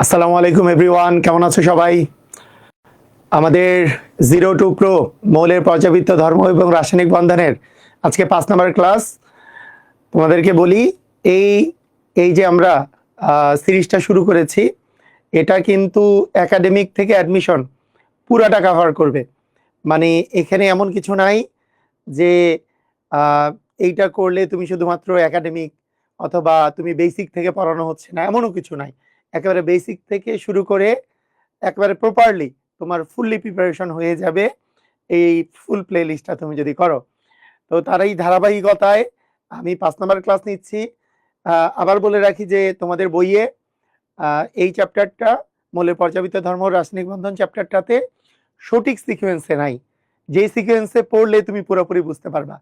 আসসালামু আলাইকুম এভরিওয়ান, কেমন আছো সবাই? আমাদের 0 to Pro মৌলের পর্যাবৃত্ত ধর্ম এবং রাসায়নিক বন্ধনের আজকে 5 নম্বর ক্লাস। তোমাদেরকে বলি, এই এই যে আমরা সিরিজটা শুরু করেছি, এটা কিন্তু একাডেমিক থেকে অ্যাডমিশন পুরাটা কভার করবে। মানে এখানে এমন কিছু নাই যে এইটা করলে তুমি শুধুমাত্র একাডেমিক অথবা তুমি বেসিক থেকে পড়ানো হচ্ছে না, এমনও কিছু নাই। একেবারে বেসিক থেকে শুরু করে একেবারে প্রপারলি তোমার ফুললি প্রিপারেশন হয়ে যাবে এই ফুল প্লে লিস্টটা তুমি যদি করো। তো তার এই ধারাবাহিকতায় আমি 5 নম্বর ক্লাস নিচ্ছি। আবার বলে রাখি যে তোমাদের বইয়ে এই চ্যাপ্টারটা মৌলের পর্যাবৃত্ত ধর্ম রাসায়নিক বন্ধন চ্যাপ্টারটাতে সঠিক সিকোয়েন্সে নাই, যেই সিকোয়েন্সে পড়লে তুমি পুরোপুরি বুঝতে পারবা।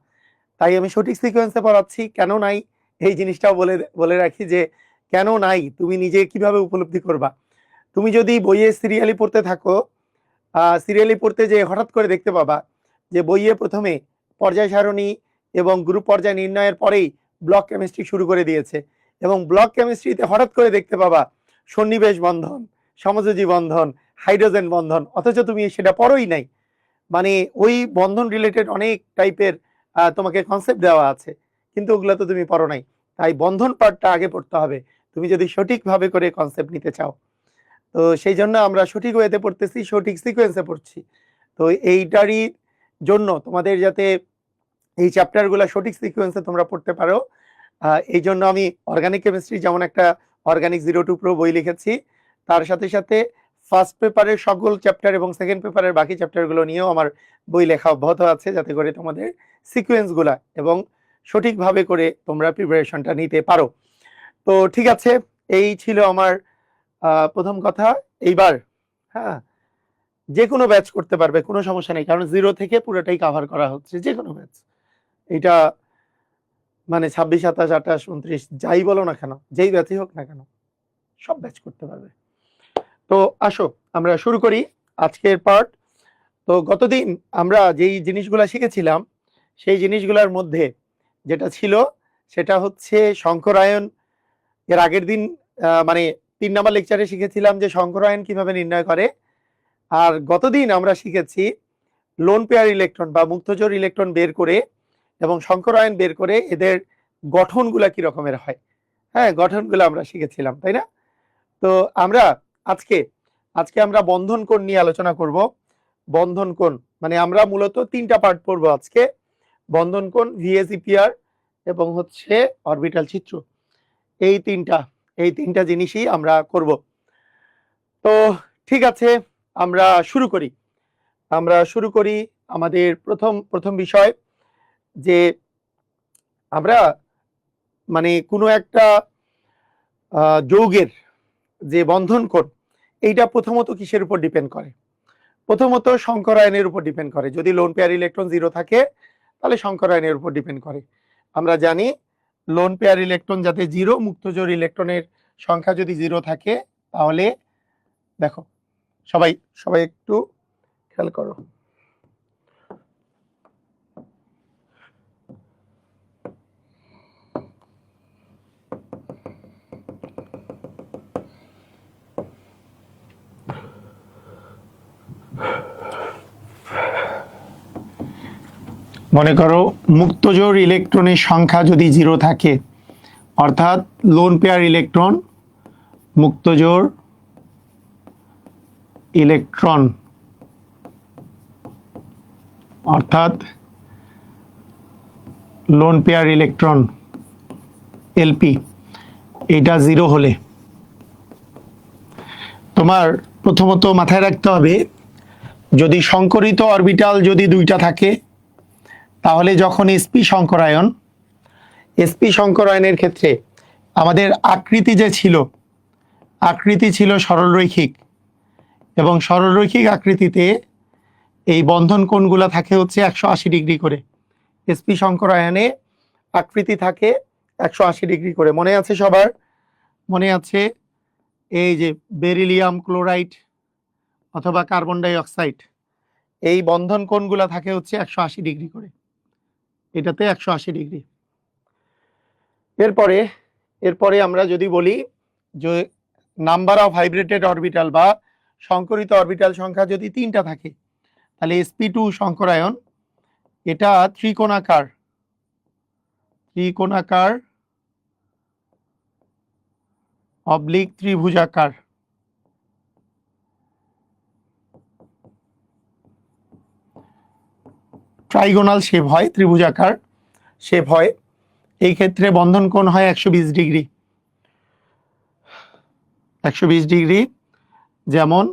তাই আমি সঠিক সিকোয়েন্সে পড়াচ্ছি। কেন নাই এই জিনিসটাও বলে বলে রাখি যে কেন নাই তুমি নিজে কিভাবে উপলব্ধি করবা। তুমি যদি বইয়ে সিরিয়ালি পড়তে থাকো, সিরিয়ালি পড়তে যে হঠাৎ করে দেখতে পাবা যে বইয়ে প্রথমে পর্যায় সারণী এবং গ্রুপ পর্যায় নির্ণয়ের পরেই ব্লক কেমিস্ট্রি শুরু করে দিয়েছে, এবং ব্লক কেমিস্ট্রিতে হঠাৎ করে দেখতে পাবা সন্নিবেশ বন্ধন, সমযোজী বন্ধন, হাইড্রোজেন বন্ধন, অথচ তুমি সেটা পড়োই নাই। মানে ওই বন্ধন রিলেটেড অনেক টাইপের তোমাকে কনসেপ্ট দেওয়া আছে, কিন্তু ওগুলো তো তুমি পড়ো নাই। তাই বন্ধন পার্টটা আগে পড়তে হবে তুমি যদি সঠিকভাবে করে কনসেপ্ট নিতে চাও। তো সেই জন্য আমরা সঠিক ওয়েতে পড়তেছি, সঠিক সিকোয়েন্সে পড়ছি। তো এইটারই জন্য তোমাদের যাতে এই চ্যাপ্টারগুলো সঠিক সিকোয়েন্সে তোমরা পড়তে পারো, এই জন্য আমি অর্গানিক কেমিস্ট্রি যেমন একটা অর্গানিক 0 to Pro বই লিখেছি, তার সাথে সাথে ফার্স্ট পেপারের সকল চ্যাপ্টার এবং সেকেন্ড পেপারের বাকি চ্যাপ্টারগুলো নিয়েও আমার বই লেখা অব্যাহত আছে, যাতে করে তোমাদের সিকোয়েন্সগুলা এবং সঠিকভাবে করে তোমরা প্রিপারেশনটা নিতে পারো। তো ঠিক আছে, এই ছিল আমার প্রথম কথা। এইবার হ্যাঁ, যে কোনো ব্যাচ করতে পারবে, কোনো সমস্যা নেই, কারণ 0 থেকে পুরোটাই কাভার করা হচ্ছে, যে কোনো ব্যাচ। এটা মানে 26, 27, 28, 29 যাই বলো না কেন, যেই ব্যাচই হোক না কেন, সব ব্যাচ করতে পারবে। তো আসো আমরা শুরু করি আজকের পার্ট। তো গতদিন আমরা যেই জিনিসগুলা শিখেছিলাম, সেই জিনিসগুলোর মধ্যে যেটা ছিল সেটা হচ্ছে শঙ্করায়ন। এর আগের দিন মানে 3 নম্বর লেকচারে শিখেছিলাম যে শঙ্করায়ন কিভাবে নির্ণয় করে। আর গতদিন আমরা শিখেছি লোন পেয়ার ইলেকট্রন বা মুক্তজোড় ইলেকট্রন বের করে এবং শঙ্করায়ন বের করে এদের গঠনগুলা কি রকমের হয়। হ্যাঁ, গঠনগুলো আমরা শিখেছিলাম, তাই না? তো আমরা আজকে আজকে আমরা বন্ধন কোণ নিয়ে আলোচনা করব। বন্ধন কোণ মানে আমরা মূলত 3টা পার্ট পড়বো আজকে: বন্ধন কোণ, ভিএসইপিআর এবং হচ্ছে অরবিটাল চিত্র। এই তিনটা জিনিসই আমরা করব। তো ঠিক আছে, আমরা শুরু করি আমাদের প্রথম বিষয়, যে আমরা মানে কোনো একটা যৌগের যে বন্ধন কোণ, এইটা প্রথমত কিসের উপর ডিপেন্ড করে? প্রথমত শঙ্করায়নের উপর ডিপেন্ড করে। যদি লোন পেয়ার ইলেকট্রন 0 থাকে তাহলে শঙ্করায়নের উপর ডিপেন্ড করে। আমরা জানি লোন পেয়ার ইলেকট্রন যাতে 0, মুক্তজোড় ইলেকট্রনের সংখ্যা যদি 0 থাকে, তাহলে দেখো সবাই সবাই একটু খেয়াল করো। মনে করো মুক্তজোড় ইলেকট্রনের সংখ্যা যদি 0 থাকে, অর্থাৎ লোন পেয়ার ইলেকট্রন, মুক্তজোড় ইলেকট্রন অর্থাৎ লোন পেয়ার ইলেকট্রন এলপি, এটা 0 হলে তোমার প্রথমত মাথায় রাখতে হবে, যদি সংকরিত অরবিটাল যদি 2টা থাকে, তাহলে যখন এসপি সংকরায়নের ক্ষেত্রে আমাদের আকৃতি ছিল সরলরৈখিক, এবং সরলরৈখিক আকৃতিতে এই বন্ধন কোণগুলো থাকে হচ্ছে 180 ডিগ্রি করে। এসপি সংকরায়নে আকৃতি থাকে 180 ডিগ্রি করে। মনে আছে সবার? মনে আছে এই যে বেরিলিয়াম ক্লোরাইড অথবা কার্বন ডাই অক্সাইড, এই বন্ধন কোণগুলো থাকে হচ্ছে 180 ডিগ্রি করে, এটাতে 180 ডিগ্রি। এরপরে আমরা যদি বলি যে নাম্বার অফ হাইব্রেটেড অরবিটাল বা সংকরিত অরবিটাল সংখ্যা যদি 3টা থাকে, তাহলে sp2 সংকরায়ন এটা ত্রিকোণাকার অবলিক ত্রিভুজাকার ট্রাইগোনাল শেপ হয়, ত্রিভুজাকার শেপ হয়। এই ক্ষেত্রে বন্ধন কোণ হয় 120 ডিগ্রি। 120 ডিগ্রি, যেমন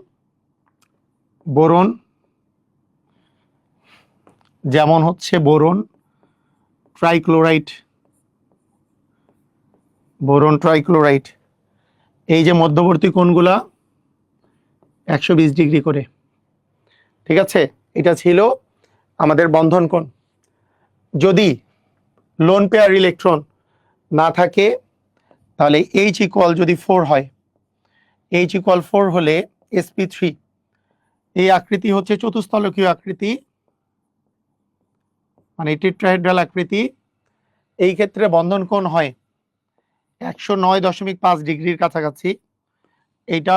বোরন, বোরন ট্রাইক্লোরাইট, এই যে মধ্যবর্তী কোণগুলা 120 ডিগ্রি করে। ঠিক আছে, এটা ছিল আমাদের বন্ধন কোণ। যদি লোন পেয়ার ইলেকট্রন না থাকে, তাহলে H ইকুয়াল যদি 4 হয়, H ইকুয়াল 4 হলে sp3, এই আকৃতি হচ্ছে চতুস্থলকীয় আকৃতি, মানে টেট্রাহেড্রাল আকৃতি। এই ক্ষেত্রে বন্ধন কোণ হয় 109.5 ডিগ্রির কাছাকাছি। এটা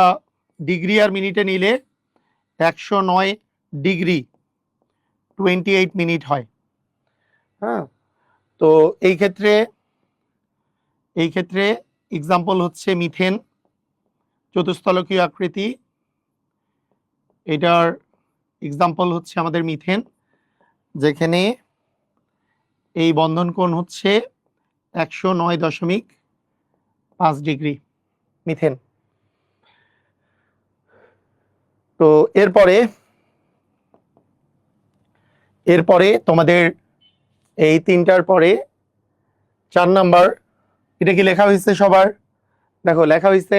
ডিগ্রি আর মিনিটে নিলে 109 ডিগ্রি 28 মিনিট হয়। হ্যাঁ, তো এই ক্ষেত্রে এক্সাম্পল হচ্ছে মিথেন, চতুস্থলকীয় আকৃতি। এটার এক্সাম্পল হচ্ছে আমাদের মিথেন, যেখানে এই বন্ধন কোণ হচ্ছে 109.5 ডিগ্রি মিথেন। তো এরপরে তোমাদের এই 3টার পরে 4 নাম্বার, এটা কি লেখা হয়েছে সবার? দেখো লেখা হয়েছে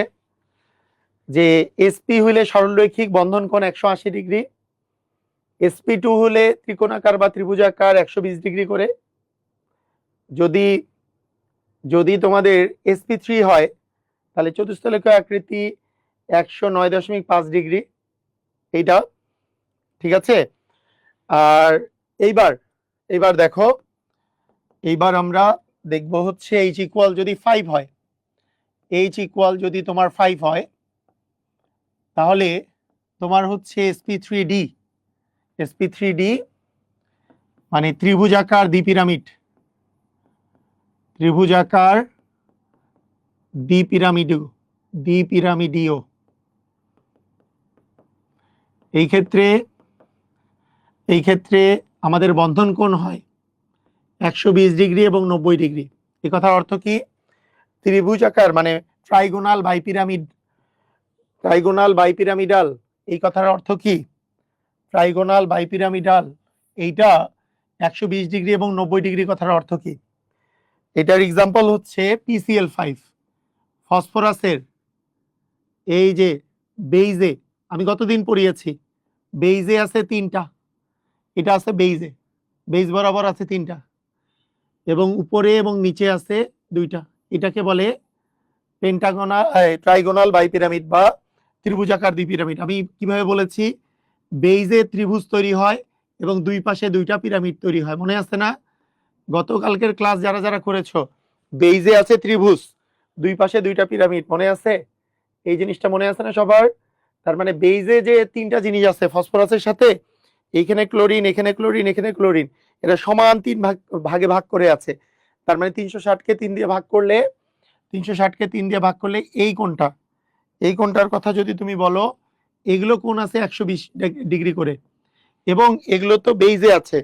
যে sp হইলে সরলরৈখিক বন্ধন কোণ 180 ডিগ্রি, sp2 হলে ত্রিকোণাকার বা ত্রিভুজাকার 120 ডিগ্রি করে। যদি তোমাদের sp3 হয়, তাহলে চতুস্থলকীয় আকৃতি 109.5 ডিগ্রি, এইটা ঠিক আছে। আর এইবার দেখো, এইবার আমরা দেখব হচ্ছে H ইকুয়াল যদি 5 হয়, H ইকুয়াল যদি তোমার 5 হয়, তাহলে তোমার হচ্ছে sp3d মানে ত্রিভুজাকার দ্বিপিরামিডীয়। এই ক্ষেত্রে আমাদের বন্ধন কোণ হয় 120 ডিগ্রি এবং 90 ডিগ্রি। এই কথার অর্থ কি? ত্রিভুজাকার মানে ট্রাইগোনাল বাইপিরামিডাল, এই কথার অর্থ কি? ট্রাইগোনাল বাইপিরামিডাল, এইটা 120 ডিগ্রি এবং 90 ডিগ্রি কথার অর্থ কি? এটার এক্সাম্পল হচ্ছে PCl5, ফসফরাসের এই যে বেইজে, আমি গতদিন পড়িয়েছি, বেইজে আছে 3টা, এটা আছে বেইজ বরাবর আছে 3টা, এবং উপরে এবং নিচে আছে 2টা। এটাকে বলে ট্রাইগোনাল বাইপিরামিড বা ত্রিভুজাকার দ্বিপিরামিড। আমি কিভাবে বলেছি? বেইজে ত্রিভুজ তৈরি হয় এবং দুই পাশে 2টা পিরামিড তৈরি হয়, মনে আছে না? গতকালকের ক্লাস যারা করেছো, বেইজে আছে ত্রিভুজ, দুই পাশে 2টা পিরামিড, মনে আছে? এই জিনিসটা মনে আছে না সবার? তার মানে বেইজে যে 3টা জিনিস আছে ফসফরাসের সাথে, এইখানে ক্লোরিন, এখানে ক্লোরিন, এখানে ক্লোরিন, এটা সমান 3 ভাগে ভাগ করে আছে। তার মানে 360কে 3 দিয়ে ভাগ করলে এই কোণটার কথা যদি তুমি বলো, এগুলো কোণ আছে 120 ডিগ্রি করে, এবং এগুলো তো বেইজে আছে,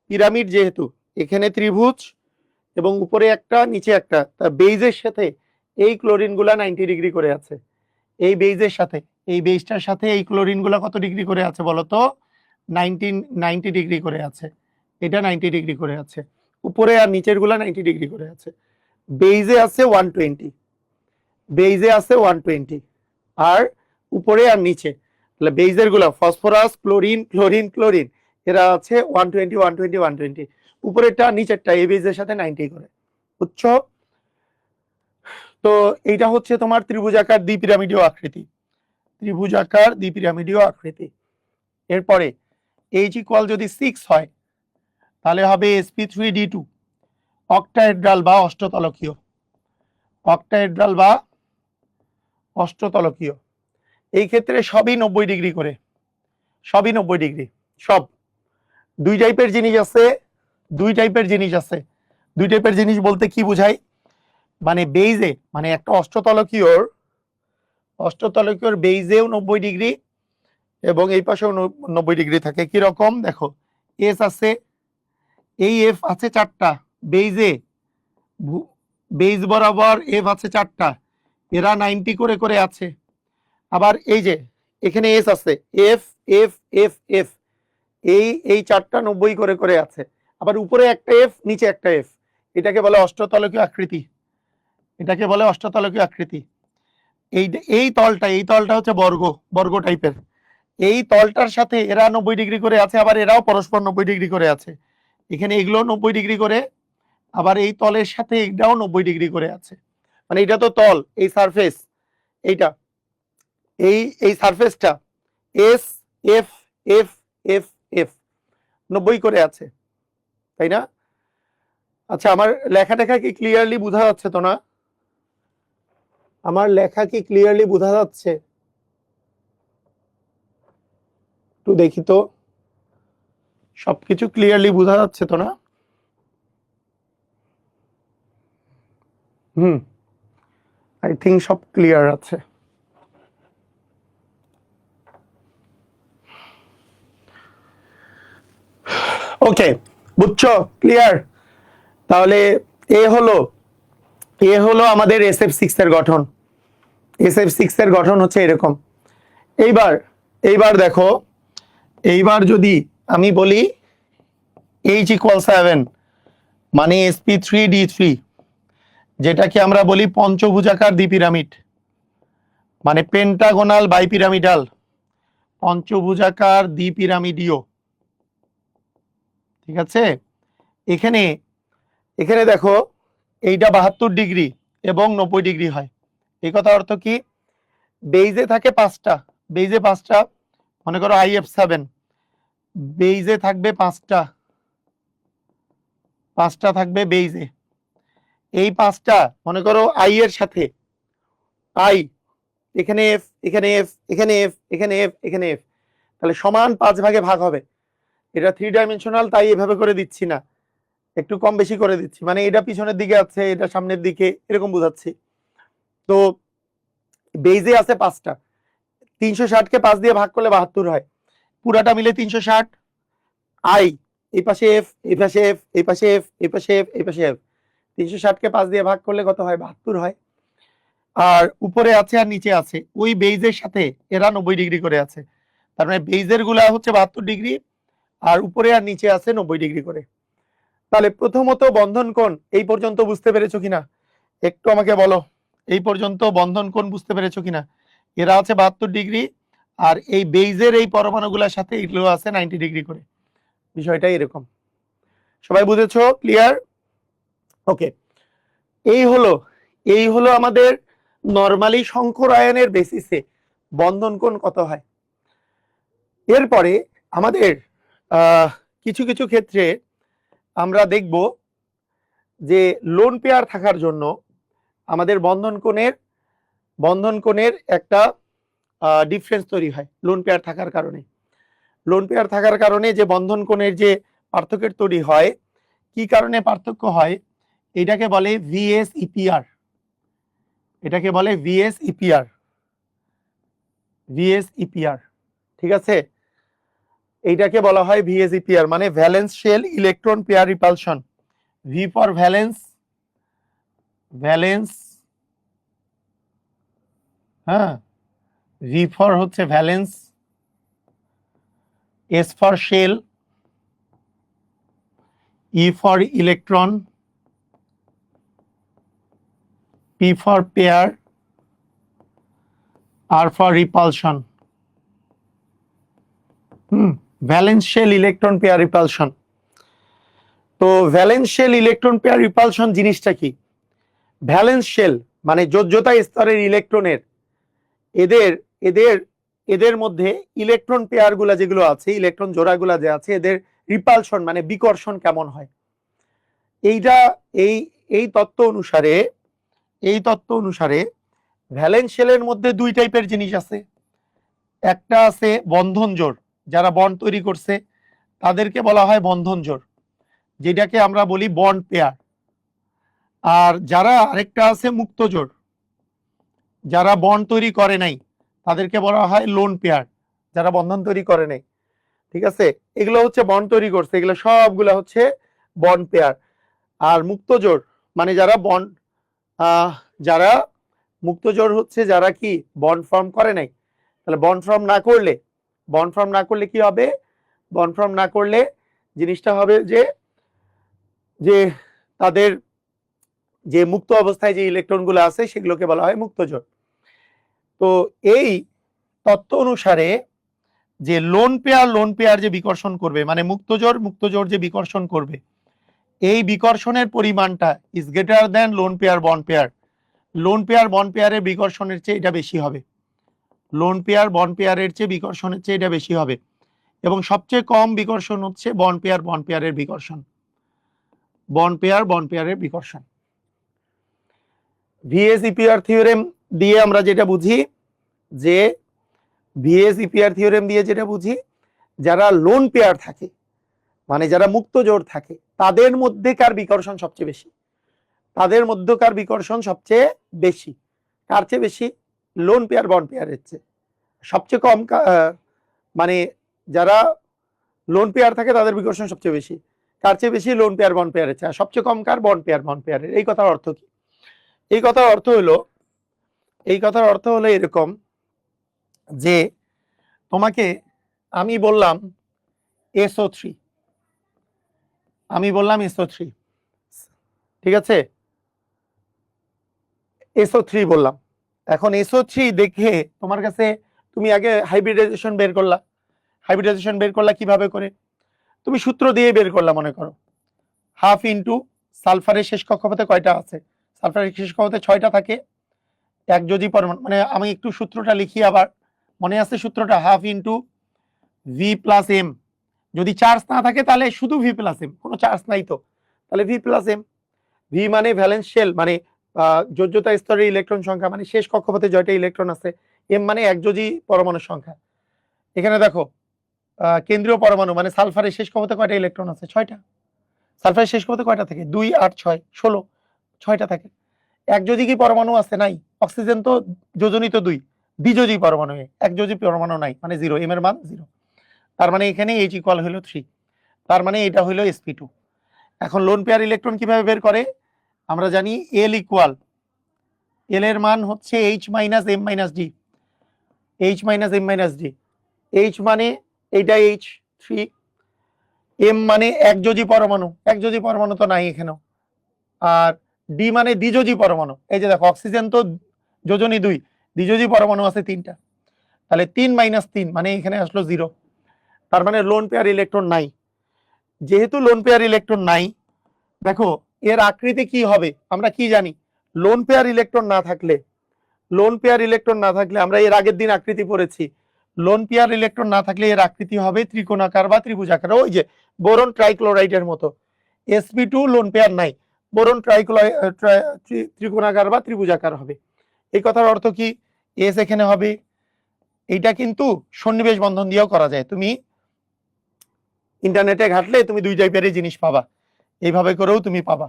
পিরামিড যেহেতু, এখানে ত্রিভুজ এবং উপরে একটা নিচে একটা, তা বেইজের সাথে এই ক্লোরিন গুলা 90 ডিগ্রি করে আছে। এই বেইজটার সাথে এই ক্লোরিন গুলা কত ডিগ্রি করে আছে বলো তো? 90 ডিগ্রি করে আছে। এটা 90 ডিগ্রি করে আছে, উপরে আর নিচের গুলা 90 ডিগ্রি করে আছে। বেইজে আছে 120, আর উপরে আর নিচে, তাহলে বেইজের গুলা ফসফরাস, ক্লোরিন এরা আছে 120, উপরেরটা নিচেরটা এই বেইজের সাথে 90 করে, বুঝছো? তো এইটা হচ্ছে তোমার ত্রিভুজাকার দ্বিপিরামিডীয় আকৃতি। এরপরে H ইকুয়াল যদি 6 হয়, তাহলে হবে sp3d2, অক্টাহেড্রাল বা অষ্টতলকীয়। এই ক্ষেত্রে সবই 90 ডিগ্রি করে, সবই 90 ডিগ্রি। সব দুই টাইপের জিনিস আছে, দুই টাইপের জিনিস আছে। দুই টাইপের জিনিস বলতে কি বুঝাই, মানে বেইজে, মানে একটা অষ্টতলকীয়র বেইজেও 90 ডিগ্রি এবং এই পাশেও 90 ডিগ্রি থাকে। কি রকম দেখো, এস আছে, এই এফ আছে 4টা বেইজে, বেইজ বরাবর এফ আছে 4টা, এরা 90 করে করে আছে। আবার এই যে এখানে এস আছে, এফ এফ এফ এফ, এই 4টা 90 করে করে আছে। আবার উপরে একটা এফ, নিচে একটা এফ। এটাকে বলে অষ্টতলকীয় আকৃতি, এটাকে বলে অষ্টতলকীয় আকৃতি। এই তলটা হচ্ছে বর্গ টাইপের। এই তলটার সাথে এরা 90 ডিগ্রি করে আছে, আবার এরাও পরস্পর 90 ডিগ্রি করে আছে। এখানে এগুলো 90 ডিগ্রি করে, আবার এই তলের সাথে এটাও 90 ডিগ্রি করে আছে। মানে এটা তো তল, এই সারফেস, এইটা এই সারফেসটা S F F F F 90 করে আছে, তাই না? আচ্ছা, আমার লেখাটা কি ক্লিয়ারলি বোঝা যাচ্ছে তো না? আমার লেখা কি ক্লিয়ারলি বোঝা যাচ্ছে? একটু দেখি তো, সবকিছু ক্লিয়ারলি বোঝা যাচ্ছে তো না? আই থিঙ্ক সব ক্লিয়ার আছে। ওকে, বুঝছো? ক্লিয়ার? তাহলে এ হলো আমাদের SF6 এর গঠন। SF6 এর গঠন হচ্ছে এরকম। এইবার দেখো, এইবার যদি আমি বলি H=7, মানে sp3d3, যেটাকে আমরা বলি পঞ্চভুজাকার দ্বিপিরামিড, মানে পেন্টাগোনাল বাইপিরামিডাল, পঞ্চভুজাকার দ্বিপিরামিডীয়। ঠিক আছে? এখানে দেখো, এইটা 72 ডিগ্রি এবং 90 ডিগ্রি হয়। এই কথা অর্থ কি, বেইজে থাকে 5টা, বেইজে 5টা, মনে করো IF7, বেইজে থাকবে 5টা থাকবে বেইজে। এই 5টা মনে করো আই এর সাথে আই, এখানে এফ, এখানে এফ, এখানে এফ, এখানে এফ, এখানে এফ, তাহলে সমান 5 ভাগে ভাগ হবে। এটা 3 ডাইমেনশনাল, তাই এভাবে করে দিচ্ছি না, একটু কম বেশি করে দিচ্ছি, মানে এটা পিছনের দিকে আছে, এটা সামনের দিকে, এরকম বোঝাচ্ছি। তো বেইজে আছে 5টা, 360 কে 5 দিয়ে ভাগ করলে 72 হয়, পুরাটা মিলে 360। আই, এই পাশে এফ, এই পাশে এফ, এই পাশে এফ, এই পাশে এফ, এই পাশে এফ, 360 কে 5 দিয়ে ভাগ করলে কত হয়? 72 হয়। আর উপরে আছে আর নিচে আছে, ওই বেইজের সাথে এরা 90 ডিগ্রি করে আছে, তার মানে বেইজের গুলা হচ্ছে 72 ডিগ্রি, আর উপরে আর নিচে আছে 90 ডিগ্রি করে। তাহলে প্রথমত বন্ধন কোণ এই পর্যন্ত বুঝতে পেরেছো কিনা একটু আমাকে বলো, এই পর্যন্ত বন্ধন কোণ বুঝতে পেরেছো কিনা? এরা আছে 72 ডিগ্রি, আর এই বেইজের এই পরমাণুগুলোর সাথে এগুলো আছে 90 ডিগ্রি করে। বিষয়টা এরকম, সবাই বুঝেছো? ক্লিয়ার? ওকে, এই হলো আমাদের নরমালি শঙ্করায়নের বেসিসে বন্ধন কোণ কত হয়। এরপরে আমাদের কিছু কিছু ক্ষেত্রে আমরা দেখব যে লোন পেয়ার থাকার জন্য আমাদের বন্ধন কোণের একটা ডিফারেন্স তৈরি হয়। লোন পেয়ার থাকার কারণে যে বন্ধন কোণের যে পার্থক্যের তৈরি হয়, কি কারণে পার্থক্য হয়, এটাকে বলে VSEPR, এটাকে বলে VSEPR। ঠিক আছে? এইটাকে বলা হয় VSEPR, মানে valence shell electron pair repulsion. V for valence, হ্যাঁ, V ফর হচ্ছে valence, S for shell, E for electron, P for pair, R for repulsion. Valence shell electron pair repulsion. তো valence shell electron pair repulsion জিনিসটা কি? Valence shell মানে যোজ্যতা স্তরের ইলেকট্রনের এদের মধ্যে ইলেকট্রন পেয়ার গুলা যেগুলো আছে, ইলেকট্রন জোড়াগুলা যে আছে, এদের রিপালশন মানে বিকর্ষণ কেমন হয়, এইটা এই তত্ত্ব অনুসারে ভ্যালেন্স শেলের মধ্যে দুই টাইপের জিনিস আছে, একটা আছে বন্ধন জোড়, যারা বন্ড তৈরি করছে তাদেরকে বলা হয় বন্ধন জোড়, যেটাকে আমরা বলি বন্ড পেয়ার। আর যারা আরেকটা আছে মুক্ত জোড়, যারা বন্ড তৈরি করে নাই তাদেরকে বলা হয় লোন পেয়ার, যারা বন্ধন তৈরি করে নাই। ঠিক আছে, এগুলো হচ্ছে বন্ড তৈরি করছে, এগুলো সবগুলো হচ্ছে বন্ড পেয়ার। আর মুক্ত জোড় মানে যারা বন্ড যারা মুক্ত জোড় হচ্ছে যারা কি বন্ড ফর্ম করে নাই। তাহলে বন্ড ফর্ম না করলে কি হবে? বন্ড ফর্ম না করলে জিনিসটা হবে যে যে তাদের যে মুক্ত অবস্থায় যে ইলেকট্রনগুলো আছে সেগুলোকে বলা হয় মুক্ত জোড়। তো এই তত্ত্ব অনুসারে যে লোন পেয়ার যে বিকর্ষণ করবে, মানে মুক্ত জোড় যে বিকর্ষণ করবে, এই বিকর্ষণের পরিমাণটা is greater than lone pair bond pair. Lone pair bond পেয়ারের বিকর্ষণের চেয়ে এটা বেশি হবে, লোন পেয়ার বন্ড পেয়ারের চেয়ে বিকর্ষণের চেয়ে এটা বেশি হবে। এবং সবচেয়ে কম বিকর্ষণ হচ্ছে বন্ড পেয়ারের বিকর্ষণ, বন্ড পেয়ারের বিকর্ষণ। ভিএস ইপিআর থিওরেম দিয়ে আমরা যেটা বুঝি যে যারা লোন পেয়ার থাকে মানে যারা মুক্ত জোড় থাকে তাদের মধ্যেকার বিকর্ষণ সবচেয়ে বেশি, তাদের মধ্যকার বিকর্ষণ সবচেয়ে বেশি। কার চেয়ে বেশি? লোন পেয়ার বন্ড পেয়ারের চেয়ে। সবচেয়ে কম মানে যারা লোন পেয়ার থাকে তাদের বিকর্ষণ সবচেয়ে বেশি, কার চেয়ে বেশি? লোন পেয়ার বন্ড পেয়ারের চেয়ে। সবচেয়ে কম কার? বন্ড পেয়ারের। এই কথার অর্থ কি? এই কথার অর্থ হলো এরকম যে তোমাকে আমি বললাম SO3, ঠিক আছে, SO3 বললাম। এখন SO3 দেখে তোমার কাছে তুমি আগে হাইব্রিডাইজেশন বের করলা কিভাবে করে? তুমি সূত্র দিয়ে বের করলা, মনে করো হাফ ইন্টু সালফারের শেষ কক্ষপথে কয়টা আছে? সালফারের শেষ কক্ষপথে 6টা থাকে। এক যদি পরমাণু, মানে আমি একটু সূত্রটা লিখি, আবার মনে আছে সূত্রটা? Half into V plus M. যদি চার্জ না থাকে তাহলে শুধু ভি প্লাস এম, কোনো চার্জ নাই তো, তাহলে ভি প্লাস এম। ভি মানে ভ্যালেন্স শেল, মানে যোজ্যতা স্তরের ইলেকট্রন সংখ্যা, মানে শেষ কক্ষপথে জয়টা ইলেকট্রন আছে। এম মানে একযোজী পরমাণুর সংখ্যা। এখানে দেখো কেন্দ্রীয় পরমাণু মানে সালফারের শেষ কক্ষপথে কয়টা ইলেকট্রন আছে? 6টা। সালফারের শেষ কক্ষপথে কয়টা থাকে? 2, 8, 6, 16, 6টা থাকে। একযোজী কি পরমাণু আছে? নাই। অক্সিজেন তো যোজনী তো 2, দ্বিযোজী পরমাণু, একযোজী পরমাণু নাই, মানে 0, এম এর মান 0। তার মানে এখানে H ইকুয়াল হলো 3, তার মানে এটা হলো sp2। এখন লোন পেয়ার ইলেকট্রন কিভাবে বের করে? আমরা জানি L ইকুয়াল, L এর মান হচ্ছে H minus M minus D, H minus M minus D. H মানে এইটা H3, M মানে একযোজী পরমাণু তো নাই এখানেও, আর ডি মানে দ্বিযোজী পরমাণু। এই যে দেখো অক্সিজেন তো যোজনী 2, দ্বিযোজী পরমাণু আছে 3টা, তাহলে 3 মাইনাস 3 মানে এখানে আসলো 0। তার মানে লোন পেয়ার ইলেকট্রন নাই। যেহেতু লোন পেয়ার ইলেকট্রন নাই, দেখো এর আকৃতি কি হবে আমরা কি জানি? লোন পেয়ার ইলেকট্রন না থাকলে আমরা এর আগের দিন আকৃতি পড়েছি, লোন পেয়ার ইলেকট্রন না থাকলে এর আকৃতি হবে ত্রিকোণাকার বা ত্রিভুজাকার, ওই যে বোরন ট্রাইক্লোরাইডের মতো। sp2 লোন পেয়ার নাই, বোরন ত্রিকোণাকার বা ত্রিভুজাকার হবে। এই কথার অর্থ কি? এস এখানে হবে। এইটা কিন্তু সন্নিবেশ বন্ধন দিয়েও করা যায়, তুমি ইন্টারনেটে ঘাটলে তুমি দুই টাইপের জিনিস পাবা, এইভাবে করেও তুমি পাবা।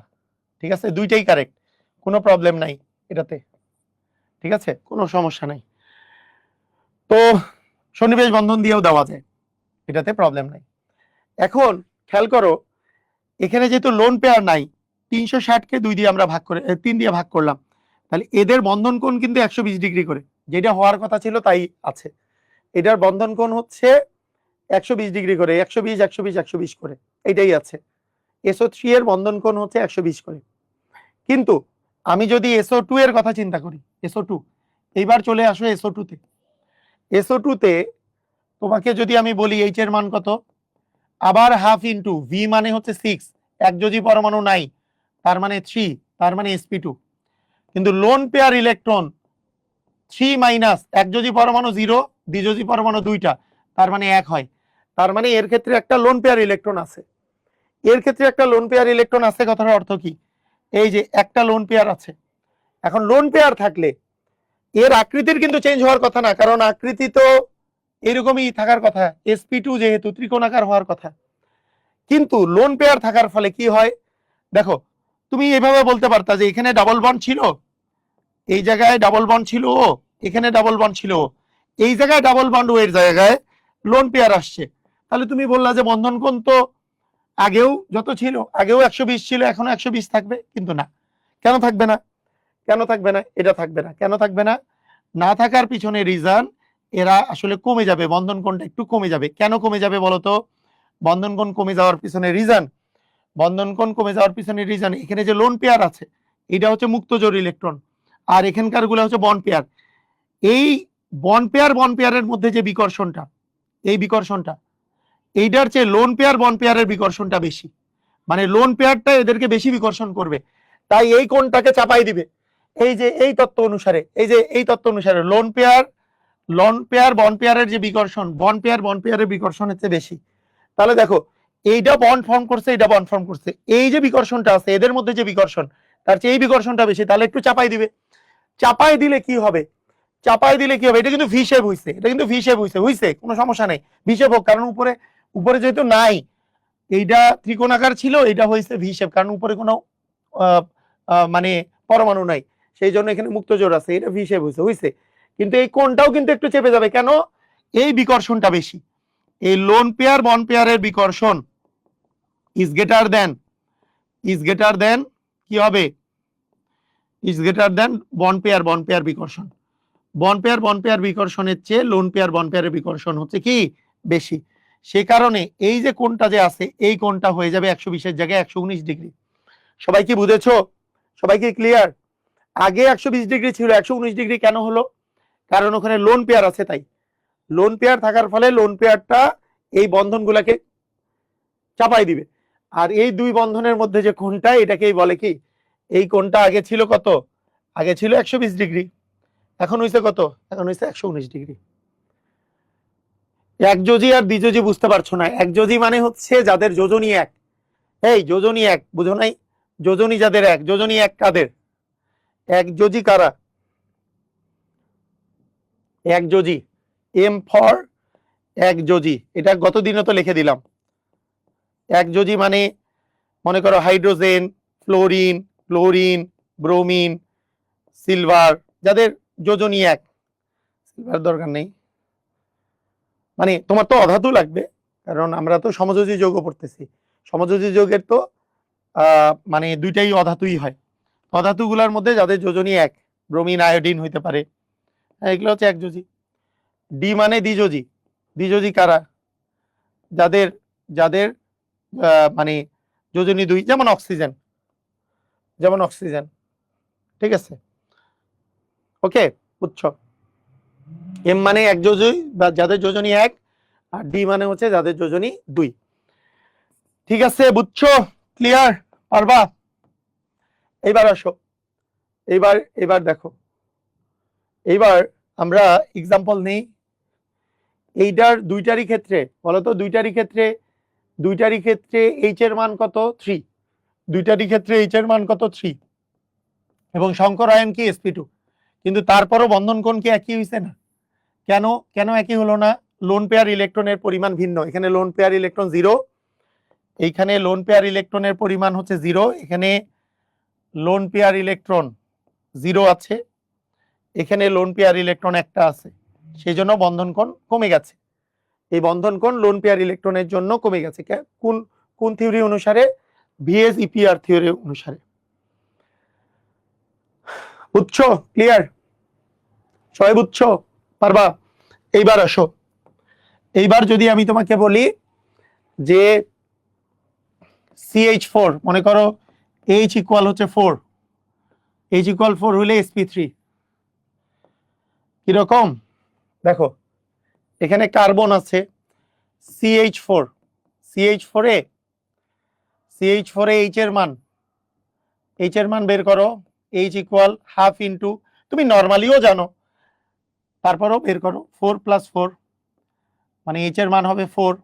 ঠিক আছে, দুইটাই কারেক্ট, কোনো প্রবলেম নাই এটাতে। ঠিক আছে, কোনো সমস্যা নাই। তো সন্নিবেশ বন্ধন দিয়েও দেওয়া যায়, এটাতে প্রবলেম নাই। এখন খেয়াল করো, এখানে যেহেতু লোন পেয়ার নাই, 360কে 2 দিয়ে আমরা 3 দিয়ে ভাগ করলাম, তাহলে এদের বন্ধন কোণ কিন্তু 120 ডিগ্রি করে, যেটা হওয়ার কথা ছিল তাই আছে। এটার বন্ধন কোণ হচ্ছে 120 ডিগ্রি করে, 120, 120, 120 করে, এইটাই আছে। SO3 এর বন্ধন কোণ হচ্ছে 120 করে। কিন্তু আমি যদি SO2 এর কথা চিন্তা করি, SO2, এইবার চলে আসো SO2 তে। SO2 তে তোমাকে যদি আমি বলি H এর মান কত, আবার হাফ ইন্টু ভি মানে হচ্ছে 6, একযোজী পরমাণু নাই, তার মানে 3, তার মানে sp2। কিন্তু লোন পেয়ার ইলেকট্রন 3 মাইনাস একযোজী পরমাণু 0, দ্বিযোজী পরমাণু 2টা, তার মানে 1 হয়। তার মানে এর ক্ষেত্রে একটা লোন পেয়ার ইলেকট্রন আছে। কথার অর্থ কি? এই যে একটা লোন পেয়ার আছে। এখন লোন পেয়ার থাকলে এর আকৃতির কিন্তু চেঞ্জ হওয়ার কথা না, কারণ আকৃতি তো এরকমই থাকার কথা, sp2 যেহেতু ত্রিকোণাকার হওয়ার কথা। কিন্তু লোন পেয়ার থাকার ফলে কি হয় দেখো, তুমি এভাবে বলতে পারতা যে এখানে ডাবল বন্ড ছিল, এই জায়গায় ডাবল বন্ড ছিল ও, এখানে ডাবল বন্ড ছিল ও, এই জায়গায় ডাবল বন্ড ও এর জায়গায় লোন পেয়ার আসছে, তাহলে তুমি বললা যে বন্ধন কোণ তো আগেও যত ছিল, আগেও 120 ছিল, এখনো 120 থাকবে। কিন্তু না, কেন থাকবে না? কেন থাকবে না? এটা থাকবে না। কেন থাকবে না? না থাকার পিছনে রিজন, এরা আসলে কমে যাবে, বন্ধন কোণটা একটু কমে যাবে। কেন কমে যাবে বলতো? বন্ধন কোণ কমে যাওয়ার পিছনে রিজন, বন্ধন কোণ কমে যাওয়ার পিছনে রিজন, এখানে যে লোন পেয়ার আছে এটা হচ্ছে মুক্ত জোড় ইলেকট্রন, আর এখানকার গুলো হচ্ছে বন্ড পেয়ার। এই বন্ড পেয়ারের মধ্যে যে বিকর্ষণটা, এই বিকর্ষণটা এইটার চেয়ে লোন পেয়ার বন্ড পেয়ারের বিকর্ষণটা বেশি, মানে লোন পেয়ারটা এদেরকে বেশি বিকর্ষণ করবে, তাই এই কোণটাকে চাপাই দিবে। এই যে এই তত্ত্ব অনুসারে, এই যে এই তত্ত্ব অনুসারে লোন পেয়ার বন্ড পেয়ারের যে বিকর্ষণ, বন্ড পেয়ারের বিকর্ষণ হচ্ছে বেশি। তাহলে দেখো, এইটা বন্ড ফর্ম করছে, এটা বন্ড ফর্ম করছে, এই যে বিকর্ষণটা আছে এদের মধ্যে যে বিকর্ষণ, তার চেয়ে এই বিকর্ষণটা বেশি, তাহলে একটু চাপাই দিবে। চাপাই দিলে কি হবে? চাপাই দিলে কি হবে? এটা কিন্তু ভি শেপ হইছে, এটা কিন্তু ভি শেপ হইছে, কোনো সমস্যা নেই, ভি শেপ হোক, কারণ উপরে উপরে যেহেতু নাই, এইটা ত্রিকোণাকার ছিল, এটা হয়েছে ভি শেপ, কারণ উপরে কোনো মানে পরমাণু নাই, সেই জন্য এখানে মুক্ত জোড় আছে, এটা ভি শেপ হইছে। কিন্তু এই কোণটাও কিন্তু একটু চেপে যাবে, কেন? এই বিকর্ষণটা বেশি, এই লোন পেয়ার বন্ড পেয়ারের বিকর্ষণ ইজ গ্রেটার দেন কি হবে? Is greater then bond pair বিকর্ষণ। বন্ড পেয়ার বিকর্ষণের চেয়ে লোন পেয়ার বন্ড পেয়ারের বিকর্ষণ হচ্ছে কি বেশি। সে কারণে এই যে কোণটা যে আছে, এই কোণটা হয়ে যাবে 120 জায়গায় 119 ডিগ্রি। সবাই কি বুঝেছো? সবাই কি ক্লিয়ার? আগে 120 ডিগ্রি ছিল, 119 ডিগ্রি কেন হলো? কারণ ওখানে লোন পেয়ার আছে, তাই লোন পেয়ার থাকার ফলে লোন পেয়ারটা এই বন্ধনগুলোকে চাপাই দিবে। আর এই দুই বন্ধনের মধ্যে যে কোণটা, এটাকেই বলে কি, এই কোণটা আগে ছিল কত? আগে ছিল 120 ডিগ্রি, এখন হইছে কত? এখন হইছে 119 ডিগ্রি। একযোজি আর দ্বিযোজি বুঝতে পারছো না? একযোজি মানে হচ্ছে যাদের যোজনী এক। এই যোজনী এক বুঝো নাই? যোজনী যাদের এক, যোজনী এক কাদের? একযোজি কারা? একযোজি, এম ফর একযোজি, এটা গত দিনে তো লিখে দিলাম। একযোজি মানে মনে করো hydrogen, fluorine, chlorine, bromine, silver, যাদের যোজনী এক। সিলভার দরকার নেই, মানে তোমার তো অধাতু লাগবে, কারণ আমরা তো সমযোজী যৌগ পড়তেছি। সমযোজী যৌগের তো মানে দুইটাই অধাতুই হয়। অধাতুগুলোর মধ্যে যাদের যোজনী এক, ব্রোমিন, আয়োডিন হইতে পারে, এগুলো হচ্ছে একযোজী। ডি মানে দ্বিযোজী। দ্বিযোজী কারা? যাদের যাদের মানে যোজনী দুই, যেমন অক্সিজেন, যেমন অক্সিজেন, ঠিক আছে? ওকে, বুঝছো? এম মানে একযোজী বা যাদের যোজনী এক, আর ডি মানে হচ্ছে যাদের যোজনী দুই। ঠিক আছে, বুঝছো? ক্লিয়ার? পারবা? এইবার আসো, এইবার দেখো, এইবার আমরা এক্সাম্পল নেই। এইটার দুইটারই ক্ষেত্রে বলতো, দুইটারই ক্ষেত্রে এইচ এর মান কত? 3। দুইটারই ক্ষেত্রে এইচ এর মান কত? 3, এবং শঙ্কর আয়ন কি? sp2। কিন্তু তারপরও বন্ধন কোণ কি একই হইছে না? কেন কেন একই হলো না? লোন পেয়ার ইলেকট্রনের পরিমাণ ভিন্ন। এখানে লোন পেয়ার ইলেকট্রন 0, এইখানে লোন পেয়ার ইলেকট্রনের পরিমাণ হচ্ছে 0, এখানে লোন পেয়ার ইলেকট্রন 0 আছে, এখানে লোন পেয়ার ইলেকট্রন একটা আছে, সেই জন্য বন্ধন কোণ কমে গেছে। এই বন্ধন কোণ লোন পেয়ার ইলেকট্রনের জন্য কমে গেছে। কোন কোন থিওরি অনুসারে? VSEPR থিওরি অনুসারে। বুঝছো? ক্লিয়ার? সবাই বুঝছো? পারবা? এইবার আসো, এইবার যদি আমি তোমাকে বলি যে CH4, মনে করো H ইকুয়াল হচ্ছে 4, H ইকুয়াল 4 হলে sp3 কিরকম? দেখো, এখানে কার্বন আছে CH4, CH4 এ H এর মান বের করো। H ইকুয়াল হাফ ইন্টু, তুমি নর্মালিও জানো, তারপরও বের করো, 4 + 4 মানে H এর মান হবে 4,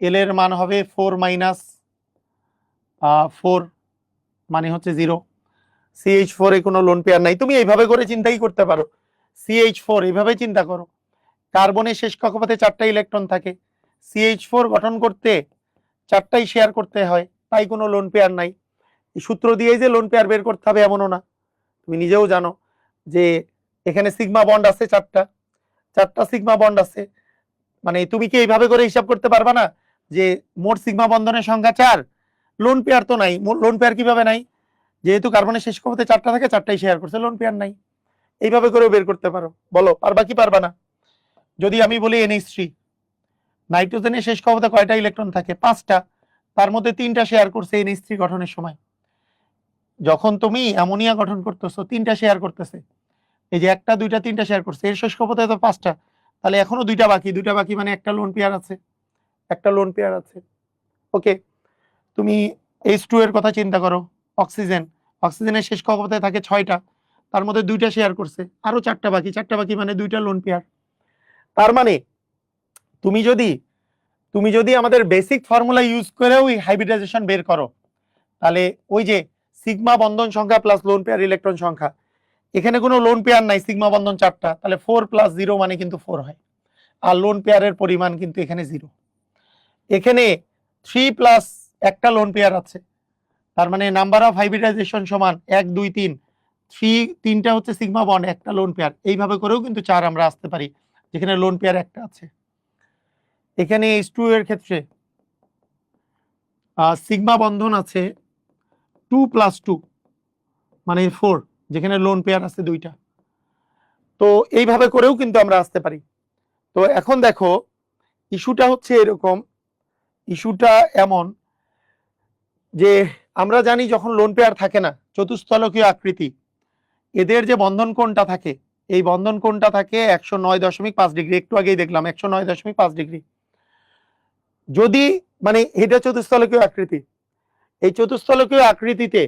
L এর মান হবে 4 - 4 মানে হচ্ছে 0। CH4 এ কোনো লোন পেয়ার নাই। তুমি এইভাবে করে চিন্তাই করতে পারো CH4 এইভাবে চিন্তা করো, কার্বনের শেষ কক্ষপথে 4টা ইলেকট্রন থাকে, CH4 গঠন করতে 4টাই শেয়ার করতে হয়, তাই কোনো লোন পেয়ার নাই। সূত্র দিয়েই যে লোন পেয়ার বের করতে হবে এমনও না, তুমি নিজেও জানো যে এখানে সিগমা বন্ড আছে 4টা সিগমা বন্ড আছে, মানে তুমি কি এইভাবে করে হিসাব করতে পারবা না যে মোট সিগমা বন্ধনের সংখ্যা 4, লোন পেয়ার তো নাই। লোন পেয়ার কিভাবে নাই, যেহেতু কার্বনের শেষ কক্ষপথে 4টা থাকে 4টাই শেয়ার করছে, লোন পেয়ার নাই। এইভাবে করেও বের করতে পারো, বলো পারবা কি পারবা না? যদি আমি বলি NH3, নাইট্রোজেনের শেষ কক্ষপথে কয়টা ইলেকট্রন থাকে? 5টা, তার মধ্যে 3টা শেয়ার করছে NH3 গঠনের সময়। যখন তুমি অ্যামোনিয়া গঠন করতেছো 3টা শেয়ার করতেছে, এই যে 1টা 2টা 3টা শেয়ার করছে, এর শেষ কক্ষপথে তো 5টা, তাহলে এখনো 2টা বাকি মানে একটা লোন পেয়ার আছে। ওকে, তুমি H2 এর কথা চিন্তা করো, অক্সিজেনের শেষ কক্ষপথে থাকে 6টা, তার মধ্যে 2টা শেয়ার করছে, আরো 4টা বাকি মানে 2টা লোন পেয়ার। তার মানে তুমি যদি আমাদের বেসিক ফর্মুলা ইউজ করে ওই হাইব্রিডাইজেশন বের করো, তাহলে ওই যে সিগমা বন্ধন সংখ্যা প্লাস লোন পেয়ার ইলেকট্রন সংখ্যা, এখানে কোনো লোন পেয়ার নাই, সিগমা বন্ধন 4টা, তাহলে 4 + 0 মানে কিন্তু 4 হয়, আর লোন পেয়ারের পরিমাণ কিন্তু এখানে 0। এখানে 3 + একটা লোন পেয়ার আছে, তার মানে নাম্বার অফ হাইব্রিডাইজেশন সমান 1 2 3, 3টা হচ্ছে সিগমা বন্ড, একটা লোন পেয়ার, এইভাবে করেও কিন্তু 4 আমরা আসতে পারি, যেখানে লোন পেয়ার একটা আছে। এখানে H2 এর ক্ষেত্রে সিগমা বন্ধন আছে 2 + 2 মানে 4, যেখানে লোন পেয়ার আছে 2টা। তো এইভাবে করেও কিন্তু আমরা আসতে পারি। তো এখন দেখো ইস্যুটা হচ্ছে এরকম, ইস্যুটা এমন যে আমরা জানি যখন লোন পেয়ার থাকে না, চতুস্থলকীয় আকৃতি, এদের যে বন্ধন কোণটা থাকে, এই বন্ধন কোণটা থাকে 109.5 ডিগ্রি, একটু আগেই দেখলাম 109.5 ডিগ্রি। যদি মানে এটা চতুস্থলকীয় আকৃতি, এই চতুস্থলকীয় আকৃতিতে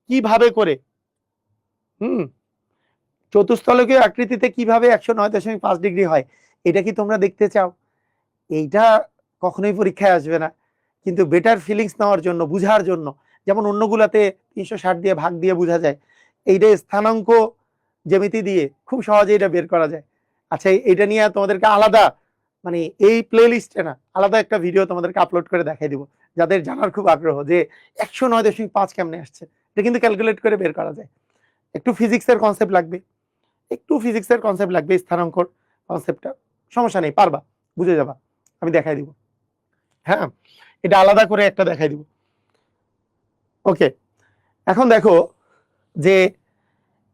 কিভাবে করে চতুস্থলকীয় আকৃতিতে কিভাবে 109.5 ডিগ্রি হয়, এটা কি তোমরা দেখতে চাও? এইটা কখনোই পরীক্ষায় আসবে না, কিন্তু বেটার ফিলিংস নেওয়ার জন্য, বুঝার জন্য, যেমন অন্যগুলাতে 360 দিয়ে ভাগ দিয়ে বোঝা যায়, এইটা স্থানাঙ্ক জ্যামিতি দিয়ে খুব সহজে এটা বের করা যায়। আচ্ছা, এটা নিয়ে তোমাদেরকে আলাদা, মানে এই প্লে লিস্টে না, আলাদা একটা ভিডিও তোমাদেরকে আপলোড করে দেখাই দিব, যাদের জানার খুব আগ্রহ যে 109.5 কেমনে আসছে। এটা কিন্তু ক্যালকুলেট করে বের করা যায়, একটু ফিজিক্সের কনসেপ্ট লাগবে, স্থানাঙ্কর কনসেপ্টটা, সমস্যা নেই, পারবা, বুঝে যাবা, আমি দেখাই দিব। হ্যাঁ, এটা আলাদা করে একটা দেখাই দিব। ওকে, এখন দেখো যে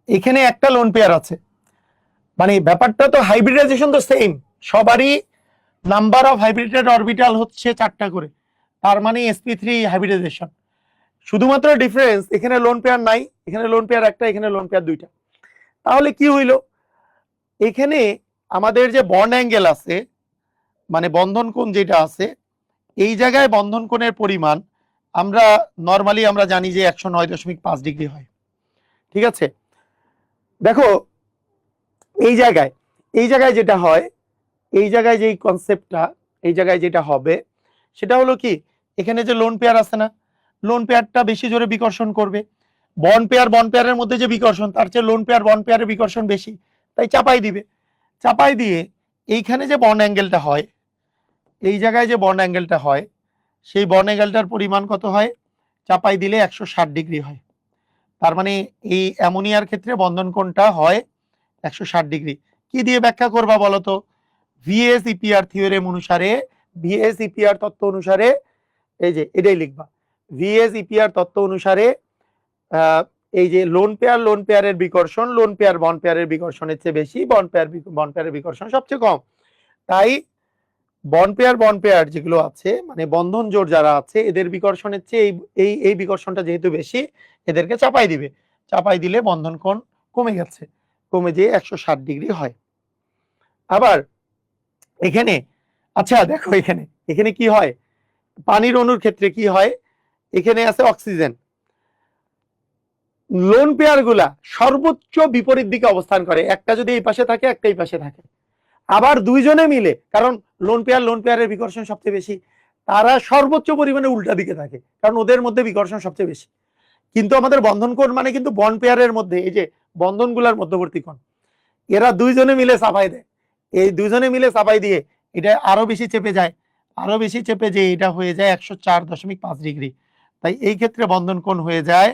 এখানে একটা লোন পেয়ার আছে, মানে ব্যাপারটা তো হাইব্রিডাইজেশন তো সেম, সবারই নাম্বার অফ হাইব্রিডেড অরবিটাল হচ্ছে 4টা করে, তার মানে sp3 হাইব্রিডাইজেশন। শুধুমাত্র ডিফারেন্স এখানে লোন পেয়ার নাই, এখানে লোন পেয়ার একটা, এখানে লোন পেয়ার 2টা। তাহলে কি হইলো, এখানে আমাদের যে বন্ড অ্যাঙ্গেল আছে, মানে বন্ধন কোণ যেটা আছে, এই জায়গায় বন্ধন কোণের পরিমাণ আমরা নরমালি আমরা জানি যে 109.5 ডিগ্রি হয়। ঠিক আছে, দেখো এই জায়গায় যেটা হয়, এই জায়গায় যে কনসেপ্টটা, এই জায়গায় যেটা হবে সেটা হলো কি, এখানে যে লোন পেয়ার আছে না, লোন পেয়ারটা বেশি জোরে বিকর্ষণ করবে, বন্ড পেয়ারের মধ্যে যে বিকর্ষণ, তার চেয়ে লোন পেয়ার বন্ড পেয়ারের বিকর্ষণ বেশি, তাই চাপাই দিয়ে এইখানে যে বন্ড অ্যাঙ্গেলটা হয়, এই জায়গায় যে বন্ড অ্যাঙ্গেলটা হয়, সেই বন্ড অ্যাঙ্গেলটার পরিমাণ কত হয়, চাপাই দিলে 160 ডিগ্রি হয়। তার মানে এই অ্যামোনিয়ার ক্ষেত্রে বন্ধন কোণটা হয় 160 ডিগ্রি। কি দিয়ে ব্যাখ্যা করবা বলতো? VSEPR থিওরেম অনুসারে, VSEPR তত্ত্ব অনুসারে, এই যে এটাই লিখবা, VSEPR তত্ত্ব অনুসারে এই যে লোন পেয়ারের বিকর্ষণ লোন পেয়ার বন্ড পেয়ারের বিকর্ষণের চেয়ে বেশি, বন্ড পেয়ারের বিকর্ষণ সবচেয়ে কম। তাই বন্ড পেয়ার যেগুলো আছে, মানে বন্ধন জোড় যারা আছে, এদের বিকর্ষণের চেয়ে এই বিকর্ষণটা যেহেতু বেশি, এদেরকে চাপাই দিলে বন্ধন কোণ কমে যেয়ে 160 ডিগ্রি হয়। আবার এখানে, আচ্ছা দেখো এখানে কি হয়, পানির অণুর ক্ষেত্রে কি হয়, এখানে আছে অক্সিজেন, লোন পেয়ার গুলা সর্বোচ্চ বিপরীত দিকে অবস্থান করে, একটা যদি এই পাশে থাকে একটা এই পাশে থাকে, আবার দুইজনে মিলে, কারণ লোন পেয়ারের বিকর্ষণ সবচেয়ে বেশি, তারা সর্বোচ্চ পরিমাণে উল্টা দিকে থাকে, কারণ ওদের মধ্যে বিকর্ষণ সবচেয়ে বেশি। কিন্তু আমাদের বন্ধন কোণ মানে কিন্তু বন্ড পেয়ারের মধ্যে, এই যে বন্ধনগুলার মধ্যবর্তী কোণ, এরা দুইজনে মিলে চাপাই দেয়, এই দুইজনে মিলে চাপাই দিয়ে এটা আরো বেশি চেপে যায়, আরো বেশি চেপে যে এটা হয়ে যায় 104.5 ডিগ্রি। তাই এই ক্ষেত্রে বন্ধন কোণ হয়ে যায়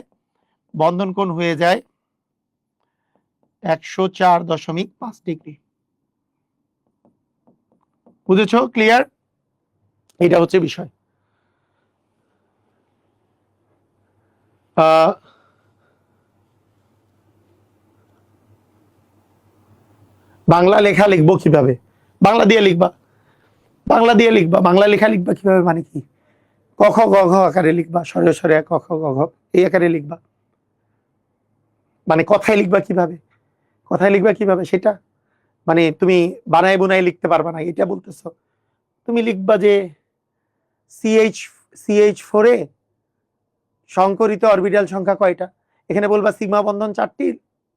104.5 ডিগ্রি। বুঝেছো? ক্লিয়ার? এটা হচ্ছে বিষয়। বাংলা লেখা লিখবো কিভাবে? বাংলা দিয়ে লিখবা, বাংলা দিয়ে লিখবা। বাংলা লেখা লিখবা কিভাবে মানে কি? ক খ গ ঘ আকারে লিখবা, সরে সরে ক খ গ ঘ এই আকারে লিখবা। মানে কথায় লিখবা কিভাবে, কথায় লিখবা কিভাবে সেটা মানে তুমি বানায় বুনায় লিখতে পারবা না এটা বলতেছো। তুমি লিখবা যে CH4 এ সংকরিত অরবিটাল সংখ্যা কয়টা, এখানে বলবা সিগমা বন্ধন 4টি,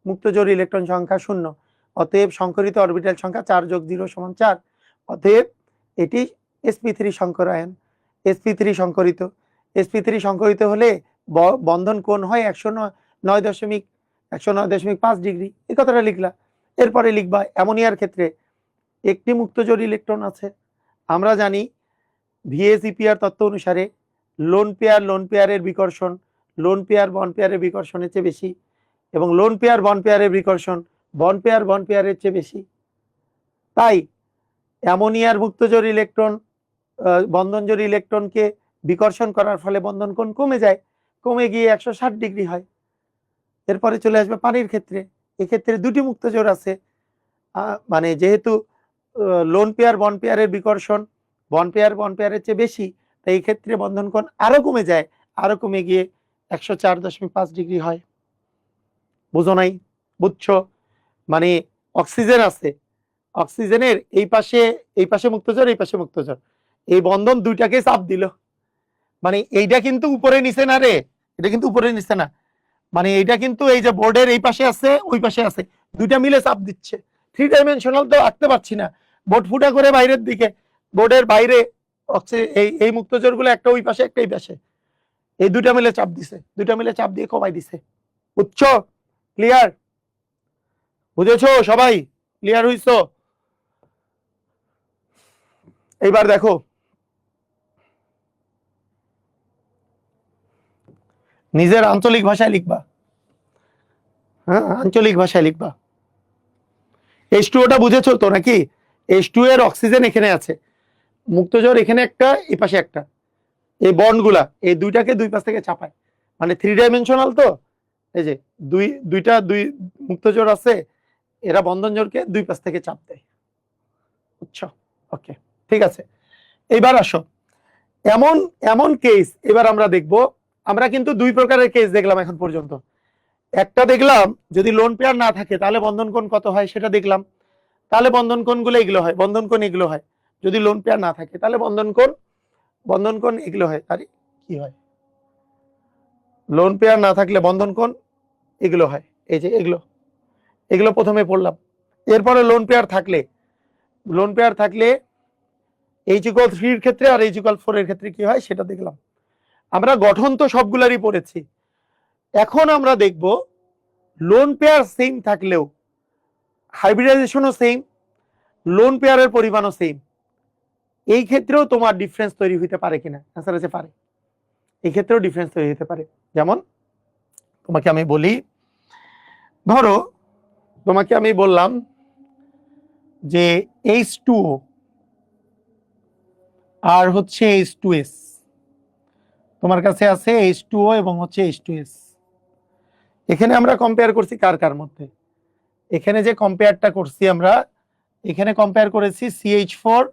মুক্ত জোড় ইলেকট্রন সংখ্যা 0, অতএব সংকরিত অরবিটাল সংখ্যা 4 + 0 = 4, অতএব এটি sp3 সংকরায়ন। sp3 সংকরিত, sp3 সংকরিত হলে বন্ধন কোণ হয় 109.5 ডিগ্রি। এই কথাটা লিখলা। এরপরে লিখবা অ্যামোনিয়ার ক্ষেত্রে একটি মুক্ত জোড় ইলেকট্রন আছে। আমরা জানি VSEPR তত্ত্ব অনুসারে লোন পেয়ারের বিকর্ষণ লোন পেয়ার বন্ড পেয়ারের বিকর্ষণের চেয়ে বেশি, এবং লোন পেয়ার বন্ড পেয়ারের বিকর্ষণ বন্ড পেয়ারের চেয়ে বেশি। তাই অ্যামোনিয়ার মুক্ত জোড় ইলেকট্রন বন্ধন জোড় ইলেকট্রনকে বিকর্ষণ করার ফলে বন্ধন কোণ কমে যায়, কমে গিয়ে 160 ডিগ্রি হয়। এরপরে চলে আসবে পানির ক্ষেত্রে। এক্ষেত্রে দুটি মুক্ত জোড় আছে, মানে যেহেতু লোন পেয়ার বন্ড পেয়ারের বিকর্ষণ বন্ড পেয়ারের চেয়ে বেশি, তাই এই ক্ষেত্রে বন্ধন কোণ আরো কমে যায়, আরো কমে গিয়ে 104.5 ডিগ্রি হয়। বুঝো নাই? বুঝছো? মানে অক্সিজেন আছে, অক্সিজেনের এই পাশে মুক্তজোড়, এই পাশে মুক্তজোড়, এই বন্ধন দুইটাকে চাপ দিল। মানে এইটা কিন্তু উপরে নিচে না রে, এটা কিন্তু উপরে নিচে না, মানে এইটা কিন্তু এই যে বোর্ডের এই পাশে আছে ওই পাশে আছে, দুইটা মিলে চাপ দিচ্ছে। 3 ডাইমেনশনাল তো আঁকতে পারছি না, বোর্ড ফুটা করে বাইরের দিকে, বোর্ডের বাইরে এই মুক্তজোড় গুলো একটা ওই পাশে একটা এই পাশে, এই দুইটা মিলে চাপ দিছে, দুইটা মিলে চাপ দিয়ে কমাই দিছে। বুঝছো? ক্লিয়ার? বুঝেছো সবাই? ক্লিয়ার হইছো? এইবার দেখো নিজের আঞ্চলিক ভাষায় লিখবা, হ্যাঁ আঞ্চলিক ভাষায় লিখবা। H2O বুঝেছো তো নাকি? H2 এর অক্সিজেন এখানে আছে, মুক্তজোড় এখানে একটা, এই পাশে একটা, এই বন্ডগুলা এই দুইটাকে দুই পাশ থেকে চাপায়, মানে 3 ডাইমেনশনাল তো, এই যে দুই মুক্তজোড় আছে, এরা বন্ধন জোড়কে দুই পাশ থেকে চাপ দেয়। বুঝছো? ওকে, ঠিক আছে। এবার আসো এমন কেস এবার আমরা দেখব। আমরা কিন্তু দুই প্রকারের কেস দেখলাম এখন পর্যন্ত। একটা দেখলাম যদি লোন পেয়ার না থাকে তাহলে বন্ধন কোণ কত হয় সেটা দেখলাম, তাহলে বন্ধন কোণগুলো এগুলো হয়, বন্ধন কোণ এগুলো হয়। যদি লোন পেয়ার না থাকে তাহলে বন্ধন কোণ এগুলো হয়। তার কি হয়? লোন পেয়ার না থাকলে বন্ধন কোণ এগুলো হয়, এই যে এগুলো প্রথমে পড়লাম। এরপরে লোন পেয়ার থাকলে H=3 এর ক্ষেত্রে আর H=4 এর ক্ষেত্রে কি হয় সেটা দেখলাম। আমরা গঠন তো সবগুলারই পড়েছি। এখন আমরা দেখব লোন পেয়ার সেম থাকলেও হাইব্রিডাইজেশনও সেম, লোন পেয়ারের পরিমাণও সেম, এই ক্ষেত্রেও তোমার ডিফারেন্স তৈরি হতে পারে কিনা? অ্যান্সার আছে পারে। এই ক্ষেত্রেও ডিফারেন্স তৈরি হতে পারে। যেমন তোমাকে আমি বলি, ধরো তোমাকে আমি বললাম যে H2O আর হচ্ছে H2S, তোমার কাছে আছে H2O এবং হচ্ছে H2S। এখানে আমরা কম্পেয়ার করছি কার মধ্যে? এখানে যে কম্পেয়ারটা করছি আমরা, এখানে কম্পেয়ার করেছি CH4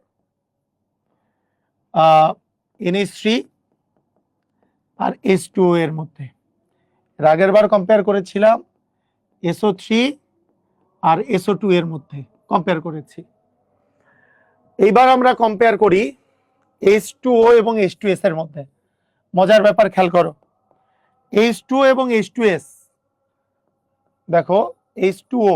NH3 আর H2O এর মধ্যে। আগের বার কম্পেয়ার করেছিলাম SO3 আর SO2 এর মধ্যে কম্পেয়ার করেছি। এইবার আমরা কম্পেয়ার করি H2O এবং H2S এর মধ্যে। মজার ব্যাপার খেয়াল করো, H2O এবং H2S, দেখো H2O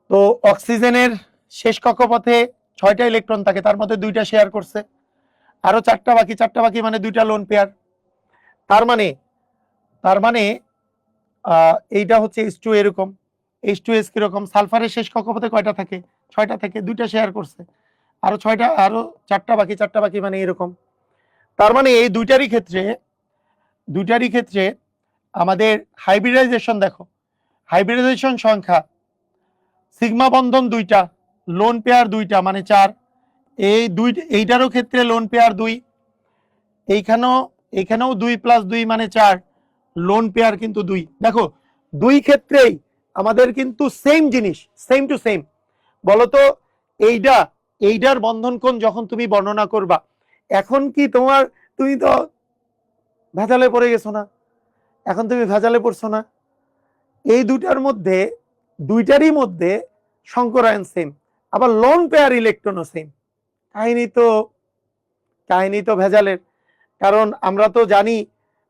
তো অক্সিজেনের শেষ কক্ষপথে 6টা ইলেকট্রন থাকে, তার মধ্যে 2টা শেয়ার করছে, আরো 4টা বাকি মানে 2টা লোন পেয়ার। তার মানে এইটা হচ্ছে H2 এরকম, H2S কিরকম, সালফারের শেষ কক্ষপথে কয়টা থাকে, 6টা থাকে, 2টা শেয়ার করছে, আরো 6টা, আরো 4টা বাকি, মানে এরকম। তার মানে এই দুইটারই ক্ষেত্রে আমাদের হাইব্রিডাইজেশন দেখো, হাইব্রিডাইজেশন সংখ্যা সিগমা বন্ধন 2টা, লোন পেয়ার 2টা, মানে 4। এইটারও ক্ষেত্রে লোন পেয়ার 2, এইখানেও 2 + 2 মানে 4, লোন পেয়ার কিন্তু 2। দেখো দুই ক্ষেত্রেই আমাদের কিন্তু সেম জিনিস, সেম টু সেম। বলতো এইটার বন্ধন কোণ যখন তুমি বর্ণনা করবা, এখন কি তুমি তো ভেজালে পড়ে গেছো না, এখন তুমি ভেজালে পড়ছো না। এই দুইটারই মধ্যে সংকরায়ন সেম, আবার লোন পেয়ার ইলেকট্রনও সেম। কাহিনী তো ভেজালের। কারণ আমরা তো জানি,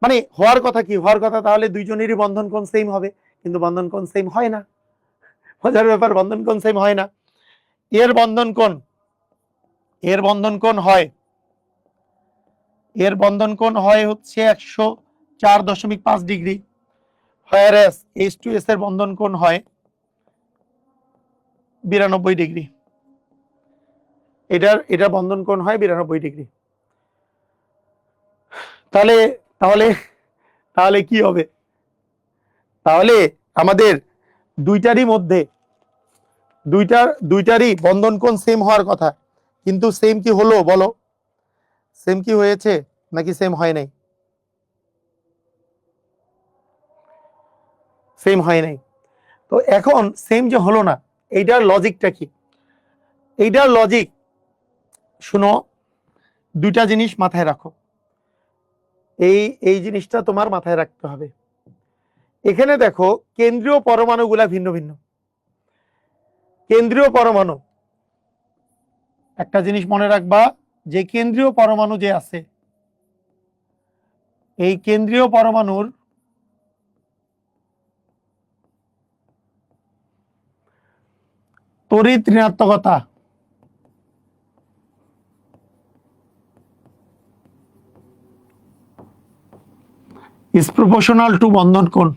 মানে হওয়ার কথা তাহলে দুইজনেরই বন্ধন কোণ সেম হবে, কিন্তু বন্ধন কোণ সেম হয় না। মজার ব্যাপার, বন্ধন কোণ সেম হয় না। এর বন্ধন কোণ হয় হচ্ছে 104.5 ডিগ্রি, whereas H2S এর বন্ধন কোণ হয় 92 ডিগ্রি। এটা বন্ধন কোণ হয় 92 ডিগ্রি। তাহলে তাহলে তাহলে কি হবে? তাহলে আমাদের দুইটারই বন্ধন কোণ সেম হওয়ার কথা, কিন্তু সেম কি হলো বলো? সেম কি হয়েছে নাকি সেম হয় নাই? সেম হয় নাই। তো এখন সেম যে হলো না, এইটার লজিকটা কি? এইটার লজিক শুনো, দুইটা জিনিস মাথায় রাখো, এই জিনিসটা তোমার মাথায় রাখতে হবে। এখানে দেখো কেন্দ্রীয় পরমাণুগুলা ভিন্ন ভিন্ন। কেন্দ্রীয় পরমাণু, একটা জিনিস মনে রাখবা, যে কেন্দ্রীয় পরমাণু যে আছে, এই কেন্দ্রীয় পরমাণুর তড়িৎ ঋণাত্মকতা is proportional to বন্ধন কোণ।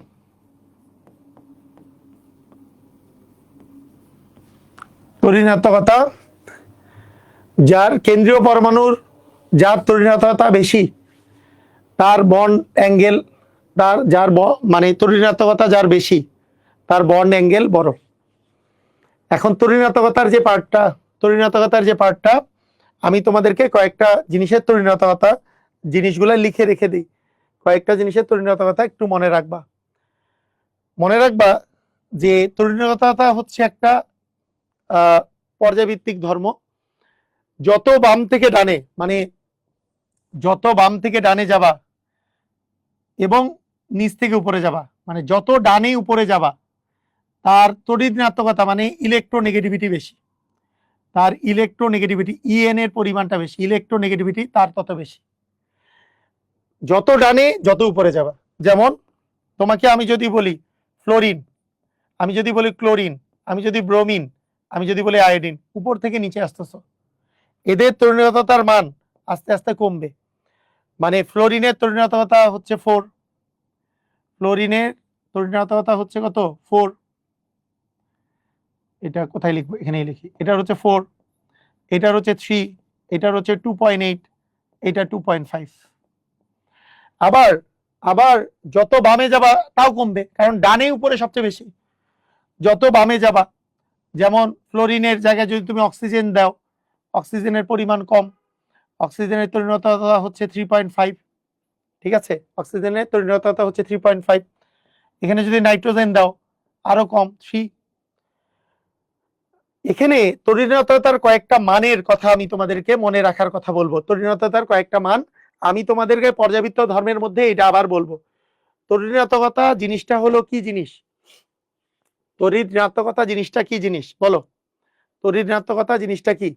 তড়িৎ ঋণাত্মকতা, যার কেন্দ্রীয় পরমাণুর যার তড়িৎ ঋণাত্মকতা বেশি, তার বন্ড অ্যাঙ্গেল, মানে তড়িৎ ঋণাত্মকতা যার বেশি, তার বন্ড অ্যাঙ্গেল বড়। এখন তড়িৎ ঋণাত্মকতার যে পার্টটা আমি তোমাদেরকে কয়েকটা জিনিসের তড়িৎ ঋণাত্মকতা জিনিসগুলো লিখে রেখে দিই, কয়েকটা জিনিসের তড়িৎ ঋণাত্মকতা একটু মনে রাখবা যে তড়িৎ ঋণাত্মকতা হচ্ছে একটা পর্যায়ভিত্তিক ধর্ম। যত বাম থেকে ডানে যাবা এবং নিচ থেকে উপরে যাবা, মানে যত ডানে উপরে যাবা, তার তড়িৎ ঋণাত্মকতা মানে ইলেকট্রোনেগেটিভিটি বেশি, তার ইলেকট্রোনেগেটিভিটি ইএন এর পরিমাণটা বেশি, ইলেকট্রোনেগেটিভিটি তার তত বেশি যত ডানে যত উপরে যাবা। যেমন তোমাকে আমি যদি বলি ফ্লোরিন, আমি যদি বলি ক্লোরিন, আমি যদি ব্রোমিন, আমি যদি বলি আয়োডিন, উপর থেকে নিচে আসতেছ, এদের তড়িৎ ঋণাত্মকতার মান আস্তে আস্তে কমবে। মানে ফ্লোরিনের তড়িৎ ঋণাত্মকতা হচ্ছে 4, ফ্লোরিনের তড়িৎ ঋণাত্মকতা হচ্ছে কত? 4। এটা কোথায় লিখবো? এখানেই লিখি। এটার হচ্ছে 4, এটার হচ্ছে 3, এটার হচ্ছে 2.8, এটা 2.5। আবার যত বামে যাবা তাও কমবে, কারণ ডানে উপরে সবচেয়ে বেশি। যত বামে যাবা, যেমন ফ্লোরিনের জায়গায় যদি তুমি অক্সিজেন দাও, অক্সিজেনের পরিমাণ কম, অক্সিজেনের তড়িৎ ঋণাত্মকতা হচ্ছে 3.5, ঠিক আছে, অক্সিজেনের তড়িৎ ঋণাত্মকতা হচ্ছে 3.5। এখানে যদি নাইট্রোজেন দাও আরো কম, 3। এখানে তড়িৎ ঋণাত্মকতার কয়েকটা মানের কথা আমি তোমাদেরকে মনে রাখার কথা বলবো। তড়িৎ ঋণাত্মকতার কয়েকটা মান আমি তোমাদেরকে পর্যাবৃত্ত ধর্মের মধ্যে এটা আবার বলবো। তড়িৎ ঋণাত্মকতা জিনিসটা হলো কি জিনিস? তড়িৎ ঋণাত্মকতা জিনিসটা কি জিনিস বলো? তড়িৎ ঋণাত্মকতা জিনিসটা কি?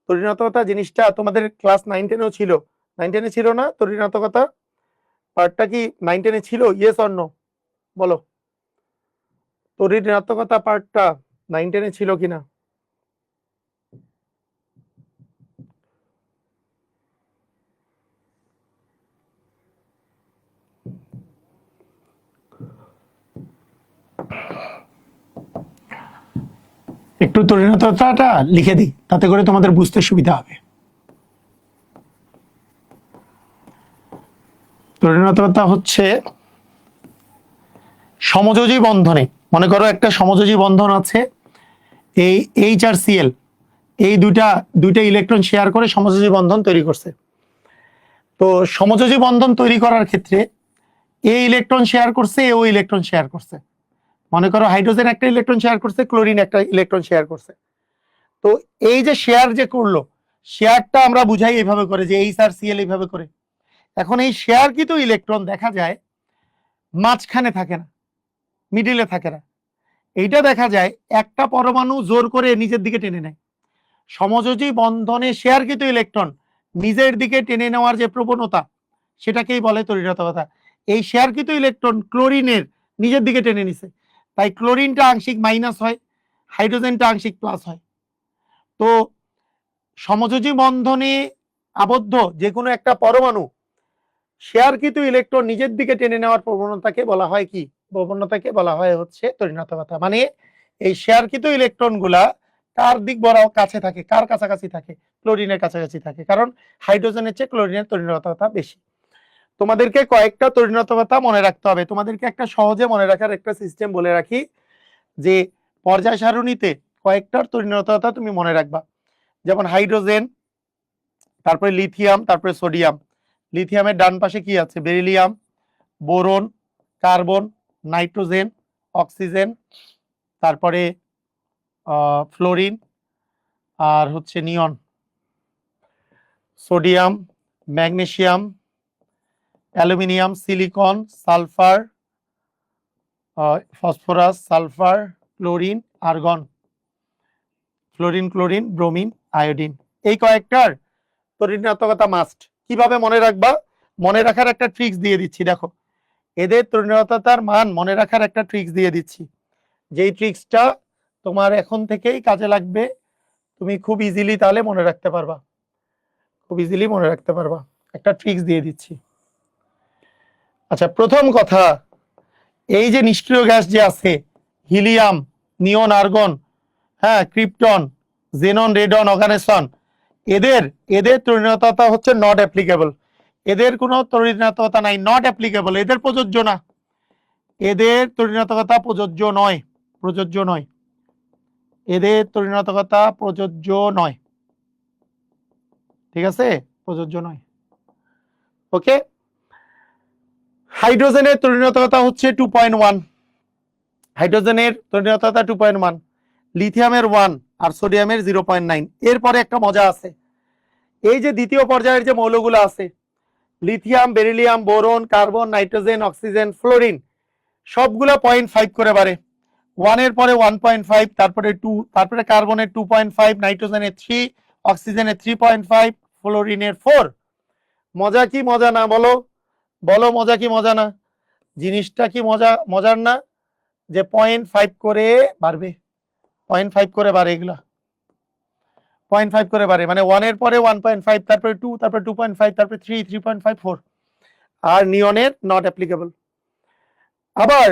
তড়িৎ ঋণাত্মকতা জিনিসটা তোমাদের ক্লাস 9-10-এও ছিল। 9-10-এ ছিল না তড়িৎ ঋণাত্মকতা পার্টটা? কি 9-10-এ ছিল? ইয়েস অর নো বলো। তড়িৎ ঋণাত্মকতা পার্টটা 9-10-এ ছিল কিনা? একটু তরিণতাটা লিখে দিই, তাতে করে তোমাদের বুঝতে সুবিধা হবে। তরিণতা হচ্ছে সমযোজী বন্ধনে, মনে করো একটা সমযোজী বন্ধন আছে, এই এইচ আর সিএল, এই দুইটা ইলেকট্রন শেয়ার করে সমযোজী বন্ধন তৈরি করছে। তো সমযোজী বন্ধন তৈরি করার ক্ষেত্রে এই ইলেকট্রন শেয়ার করছে, ও ইলেকট্রন শেয়ার করছে। মনে করো হাইড্রোজেন একটা ইলেকট্রন শেয়ার করছে, ক্লোরিন একটা ইলেকট্রন শেয়ার করছে। তো এই যে শেয়ার যে করলো, শেয়ারটা আমরা বুঝাই এইভাবে করে যে এইচ আর সিএল এইভাবে করে। এখন এই শেয়ার কিন্তু ইলেকট্রন দেখা যায় মাঝখানে থাকে না, মিডিলে থাকে না। এইটা দেখা যায় একটা পরমাণু জোর করে নিজের দিকে টেনে নেয়। সমযোজী বন্ধনে শেয়ার কিন্তু ইলেকট্রন নিজের দিকে টেনে নেওয়ার যে প্রবণতা, সেটাকেই বলে তরিণাত্মকতা। এই শেয়ার কিন্তু ইলেকট্রন ক্লোরিনের নিজের দিকে টেনে নিছে, তাই ক্লোরিনটা আংশিক মাইনাস হয়, হাইড্রোজেনটা আংশিক প্লাস হয়। তো সমযোজী বন্ধনে আবদ্ধ যে কোনো একটা পরমাণু শেয়ার কিন্তু ইলেকট্রন নিজের দিকে টেনে নেওয়ার প্রবণতাকে বলা হয় কি? প্রবণতাকে বলা হয় হচ্ছে তরিণাত্মকতা। মানে এই শেয়ার কিন্তু ইলেকট্রন গুলা কার দিক বরাবর কাছে থাকে, কার কাছাকাছি থাকে? ক্লোরিনের কাছাকাছি থাকে, কারণ হাইড্রোজেনের চেয়ে ক্লোরিনের তরিণাত্মকতা বেশি। তোমাদেরকে কয়েকটা তরিণাত্মকতা মনে রাখতে হবে। তোমাদেরকে একটা সহজে মনে রাখার একটা সিস্টেম বলে রাখি, যে পর্যায় সারণীতে কয়েকটার তরিণাত্মকতা তুমি মনে রাখবা। যেমন হাইড্রোজেন, তারপরে লিথিয়াম, তারপরে সোডিয়াম। লিথিয়ামের ডান পাশে কি আছে? Beryllium, boron, carbon, nitrogen, oxygen, তারপরে ফ্লোরিন, আর হচ্ছে neon. Sodium, magnesium, aluminium, silicon, sulphur, phosphorus, sulphur, chlorine, argon, fluorine, chlorine, bromine, iodine. এই কয়েকটার তরিণাত্মকতা মাস্ট। কিভাবে মনে রাখবা? মনে রাখার একটা ট্রিক্স দিয়ে দিচ্ছি, দেখো। এদের তরিণাত্মকতার মান মনে রাখার একটা ট্রিক্স দিয়ে দিচ্ছি, যেই ট্রিক্সটা তোমার এখন থেকেই কাজে লাগবে। তুমি খুব ইজিলি তাহলে মনে রাখতে পারবা, খুব ইজিলি মনে রাখতে পারবা। একটা ট্রিক্স দিয়ে দিচ্ছি। আচ্ছা, প্রথম কথা, এই যে নিষ্ক্রিয় গ্যাস যে আছে, হিলিয়াম, নিয়ন, আর্গন, হ্যাঁ, ক্রিপ্টন, জেনন, রেডন, অর্গানেসন, এদের এদের তরিণাত্মকতা হচ্ছে নট অ্যাপ্লিকেবল। এদের কোনো তরিণাত্মকতা নাই, নট অ্যাপ্লিকেবল, এদের প্রযোজ্য না। এদের তরিণাত্মকতা প্রযোজ্য নয়, প্রযোজ্য নয়। এদের তরিণাত্মকতা প্রযোজ্য নয়, ঠিক আছে? প্রযোজ্য নয়। ওকে। হাইড্রোজেনের তরিণাত্মকতা হচ্ছে 2.1, হাইড্রোজেনের তরিণাত্মকতা 2.1, লিথিয়ামের 1 আর সোডিয়ামের 0.9। এরপরে একটা মজা আছে, এই যে দ্বিতীয় পর্যায়ের যে মৌলগুলো আছে, lithium, beryllium, boron, carbon, nitrogen, oxygen, fluorine, সবগুলো 0.5 করে বাড়ে। 1 এর পরে 1.5, তারপরে 2, তারপরে কার্বনের 2.5, নাইট্রোজেনের 3, অক্সিজেনের 3.5, ফ্লোরিনের 4। মজা কি মজা না? বলো বলো, মজা কি মজা না? জিনিসটা কি মজার না? যে 0.5 করে বাড়বে, 0.5 করে বাড়ে, এগুলা 0.5 করে বাড়ে। মানে 1 এর পরে 1.5, তারপরে 2, তারপরে 2.5, তারপরে 3, 3.5, 4। আর নিয়নের নট অ্যাপ্লিকেবল। আবার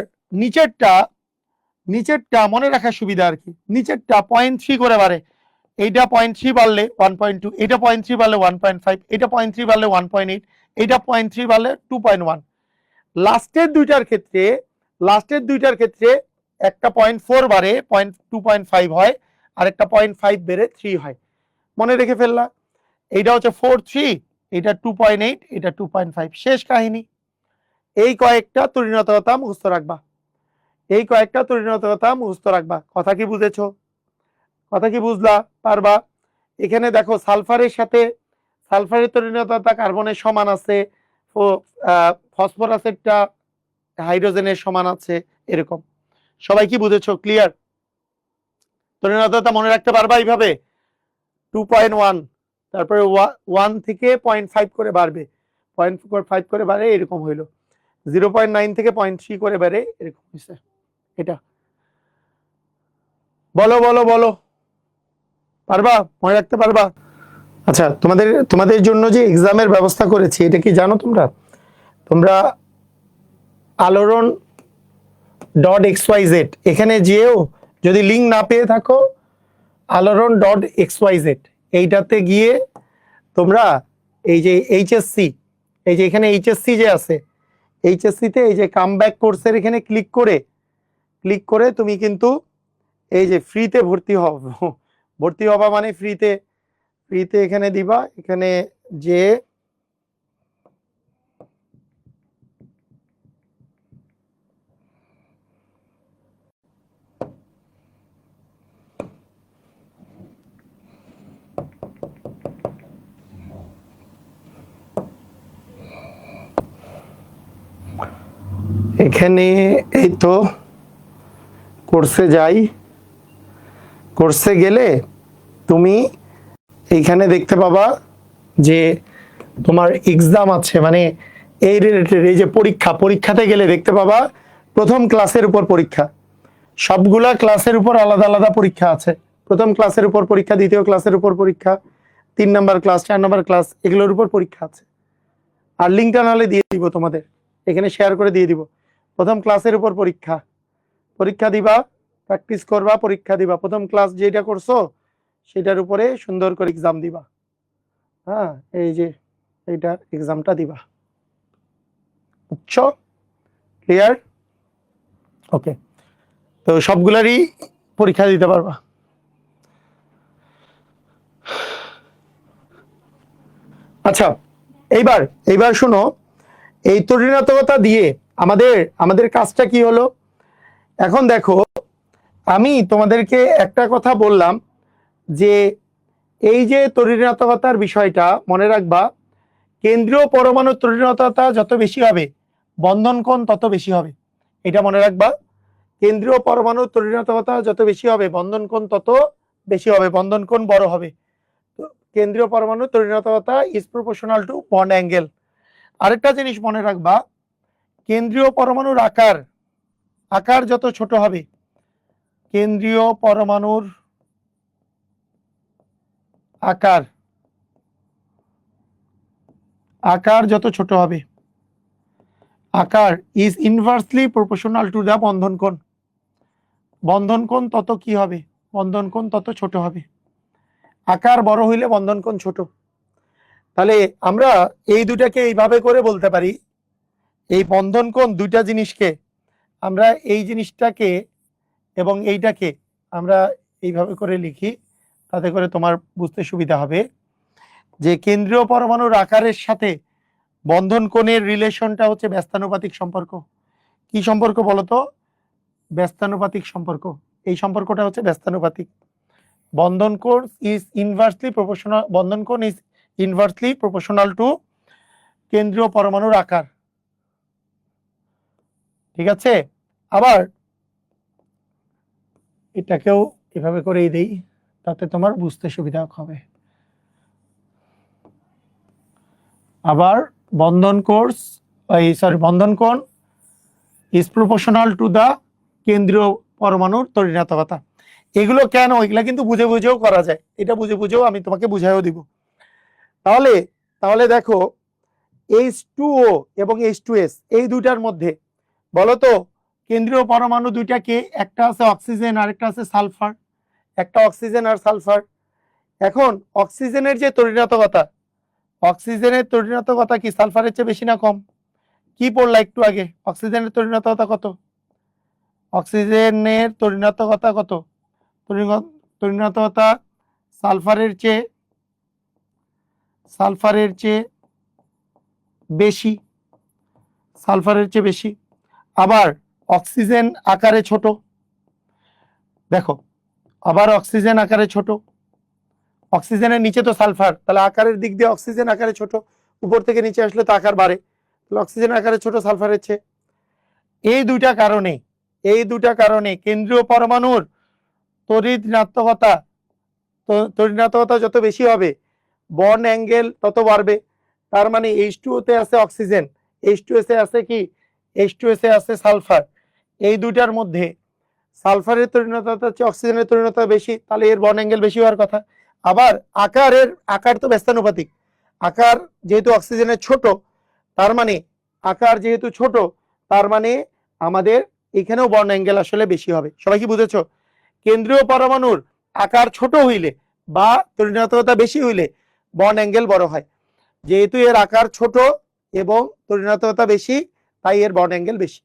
নিচেরটা মনে রাখার সুবিধা আর কি, নিচেরটা 0.3 করে বাড়ে। এইটা 0.3 বাড়লে 1.2, এটা 0.3 বাড়লে 1.5, এটা 0.3 বাড়লে 1.8, এটা 0.3 বাড়লে 2.1। লাস্টের দুইটার ক্ষেত্রে একটা 0.4 বাড়ে 2.5 হয়, আর একটা 0.5 বেড়ে 3 হয়। মনে রেখে ফেললা, এইটা হচ্ছে 4.3, এটা 2.8, এটা 2.5। শেষ কাহিনী। এই কয়েকটা তরিণাত্মকতা মুখস্থ রাখবা, এই কয়েকটা তরিণাত্মকতা মুখস্থ রাখবা। কথা কি বুঝেছো? কথা কি বুঝলা? পারবা? এখানে দেখো, সালফারের সাথে সালফারের তরিণাত্মকতা কার্বনের সমান আছে, ফসফরাসেরটা হাইড্রোজেনের সমান আছে, এরকম। সবাই কি বুঝেছো? ক্লিয়ার? তরিণাত্মকতা মনে রাখতে পারবা এইভাবে? 2.1, তারপরে 1 থেকে 0.5 করে বাড়বে, 0.5 করে বাড়ে, এরকম হইলো। 0.9 থেকে 0.3 করে বাড়ে, এরকম হয়েছে। এটা বলো বলো বলো, পারবা? মনে রাখতে পারবা? আচ্ছা, তোমাদের জন্য যে এক্সামের ব্যবস্থা করেছি, এটা কি জানো তোমরা? তোমরা আলোড়ন.xyz এখানে যেও, যদি লিঙ্ক না পেয়ে থাকো আলোড়ন ডট XYZ এইটাতে গিয়ে তোমরা এই যে এইচএসসি, এই যে এখানে এইচএসসি যে আছে, এইচএসসিতে এই যে কামব্যাক কোর্সের এখানে ক্লিক করে তুমি কিন্তু এই যে ফ্রিতে ভর্তি হবা মানে ফ্রিতে এখানে দিবা, এখানে যে এখানে এই তো কোর্সে যাই, কোর্সে গেলে তুমি এইখানে দেখতে পাবা যে তোমার এক্সাম আছে, মানে এই রিলেটেড এই যে পরীক্ষাতে গেলে দেখতে পাবা প্রথম ক্লাসের উপর পরীক্ষা, সবগুলা ক্লাসের উপর আলাদা আলাদা পরীক্ষা আছে। প্রথম ক্লাসের উপর পরীক্ষা, দ্বিতীয় ক্লাসের উপর পরীক্ষা, 3 নম্বর ক্লাস, 4 নম্বর ক্লাস, এগুলোর উপর পরীক্ষা আছে। আর লিঙ্কটা নাহলে দিয়ে দিব তোমাদের, এখানে শেয়ার করে দিয়ে দিব। প্রথম ক্লাসের উপর পরীক্ষা দিবা, প্র্যাকটিস করবা, পরীক্ষা দিবা। প্রথম ক্লাস যেটা করছো সেটার উপরে সুন্দর করে এক্সাম দিবা। হ্যাঁ, এই যে এইটা এক্সামটা দিবা, বুঝছো? ক্লিয়ার? ওকে, তো সবগুলারই পরীক্ষা দিতে পারবা। আচ্ছা, এইবার শোনো, এই তরিণাত্মকতা দিয়ে আমাদের কাজটা কি হলো। এখন দেখো, আমি তোমাদেরকে একটা কথা বললাম যে এই যে তরিণাত্মকতার বিষয়টা মনে রাখবা, কেন্দ্রীয় পরমাণু তরিণাত্মকতা যত বেশি হবে বন্ধন কোণ তত বেশি হবে। এটা মনে রাখবা, কেন্দ্রীয় পরমাণু তরিণাত্মকতা যত বেশি হবে বন্ধন কোণ তত বেশি হবে, বন্ধন কোণ বড় হবে। কেন্দ্রীয় পরমাণু তরিণাত্মকতা is proportional to bond angle. আরেকটা জিনিস মনে রাখবা, কেন্দ্রীয় পরমাণুর আকার যত ছোট হবে, কেন্দ্রীয় পরমাণুর আকার যত ছোট হবে, আকার is inversely proportional to the বন্ধন কোণ। বন্ধন কোণ তত কি হবে? বন্ধন কোণ তত ছোট হবে। আকার বড় হইলে বন্ধন কোণ ছোট। তাহলে আমরা এই দুটাকে এইভাবে করে বলতে পারি, এই বন্ধন কোণ দুইটা জিনিসকে আমরা এই জিনিসটাকে এবং এইটাকে আমরা এইভাবে করে লিখি, তাতে করে তোমার বুঝতে সুবিধা হবে যে কেন্দ্রীয় পরমাণুর আকারের সাথে বন্ধন কোণের রিলেশনটা হচ্ছে ব্যস্তানুপাতিক সম্পর্ক। কি সম্পর্ক বলতো? ব্যস্তানুপাতিক সম্পর্ক। এই সম্পর্কটা হচ্ছে ব্যস্তানুপাতিক। বন্ধন কোণ ইজ ইনভার্সলি প্রপোর্শনাল টু কেন্দ্রীয় পরমাণুর আকার। ঠিক আছে, আবার এটাকেও এভাবে করেই দেই, তাতে তোমার বুঝতে সুবিধা হবে। আবার বন্ধন কোণ ইজ প্রপোর্শনাল টু দা কেন্দ্রীয় পরমাণুর তরিণাত্মকতা। এগুলো কেন, এগুলা কিন্তু বুঝে বুঝেও করা যায়, এটা বুঝে বুঝেও আমি তোমাকে বুঝাইও দিব। তাহলে দেখো, H2O এবং H2S এই দুইটার মধ্যে বলতো কেন্দ্রীয় পরমাণু দুইটাকে, একটা আছে অক্সিজেন আর একটা আছে সালফার, একটা অক্সিজেন আর সালফার। এখন অক্সিজেনের যে তরিণাত্মকতা কি সালফারের চেয়ে বেশি না কম? কি পড়লা একটু আগে? অক্সিজেনের তরিণাত্মকতা কত? অক্সিজেনের তরিণাত্মকতা কত? তরিণাত্মকতা সালফারের চেয়ে বেশি, আবার অক্সিজেন আকারে ছোট। দেখো, আবার অক্সিজেন আকারে ছোট, অক্সিজেনের নিচে তো সালফার, তাহলে আকারের দিক দিয়ে অক্সিজেন আকারে ছোট, উপর থেকে নিচে আসলে তো আকার বাড়ে, তাহলে অক্সিজেন আকারে ছোট সালফারের চেয়ে। এই দুইটা কারণে কেন্দ্রীয় পরমাণুর তরিণাত্মকতা যত বেশি হবে বন্ড অ্যাঙ্গেল তত বাড়বে। তার মানে H2O তে আছে অক্সিজেন, H2S এ আছে কি? H2S এ আছে সালফার। এই দুইটার মধ্যে সালফারের তরিণাত্মকতা চেয়ে অক্সিজেনের তরিণাত্মকতা বেশি, তাহলে এর বন্ড অ্যাঙ্গেল বেশি হওয়ার কথা। আবার আকার তো ব্যস্তানুপাতিক, আকার যেহেতু অক্সিজেনের ছোট, তার মানে আমাদের এখানেও বন্ড অ্যাঙ্গেল আসলে বেশি হবে। সবাই কি বুঝেছো? কেন্দ্রীয় পরমাণুর আকার ছোট হইলে বা তড়িৎ বেশি হইলে বন্ড অ্যাঙ্গেল বড় হয়। যেহেতু এর আকার ছোট এবং তড়িৎ বেশি, তাই এর বন্ড অ্যাঙ্গেল বেশি,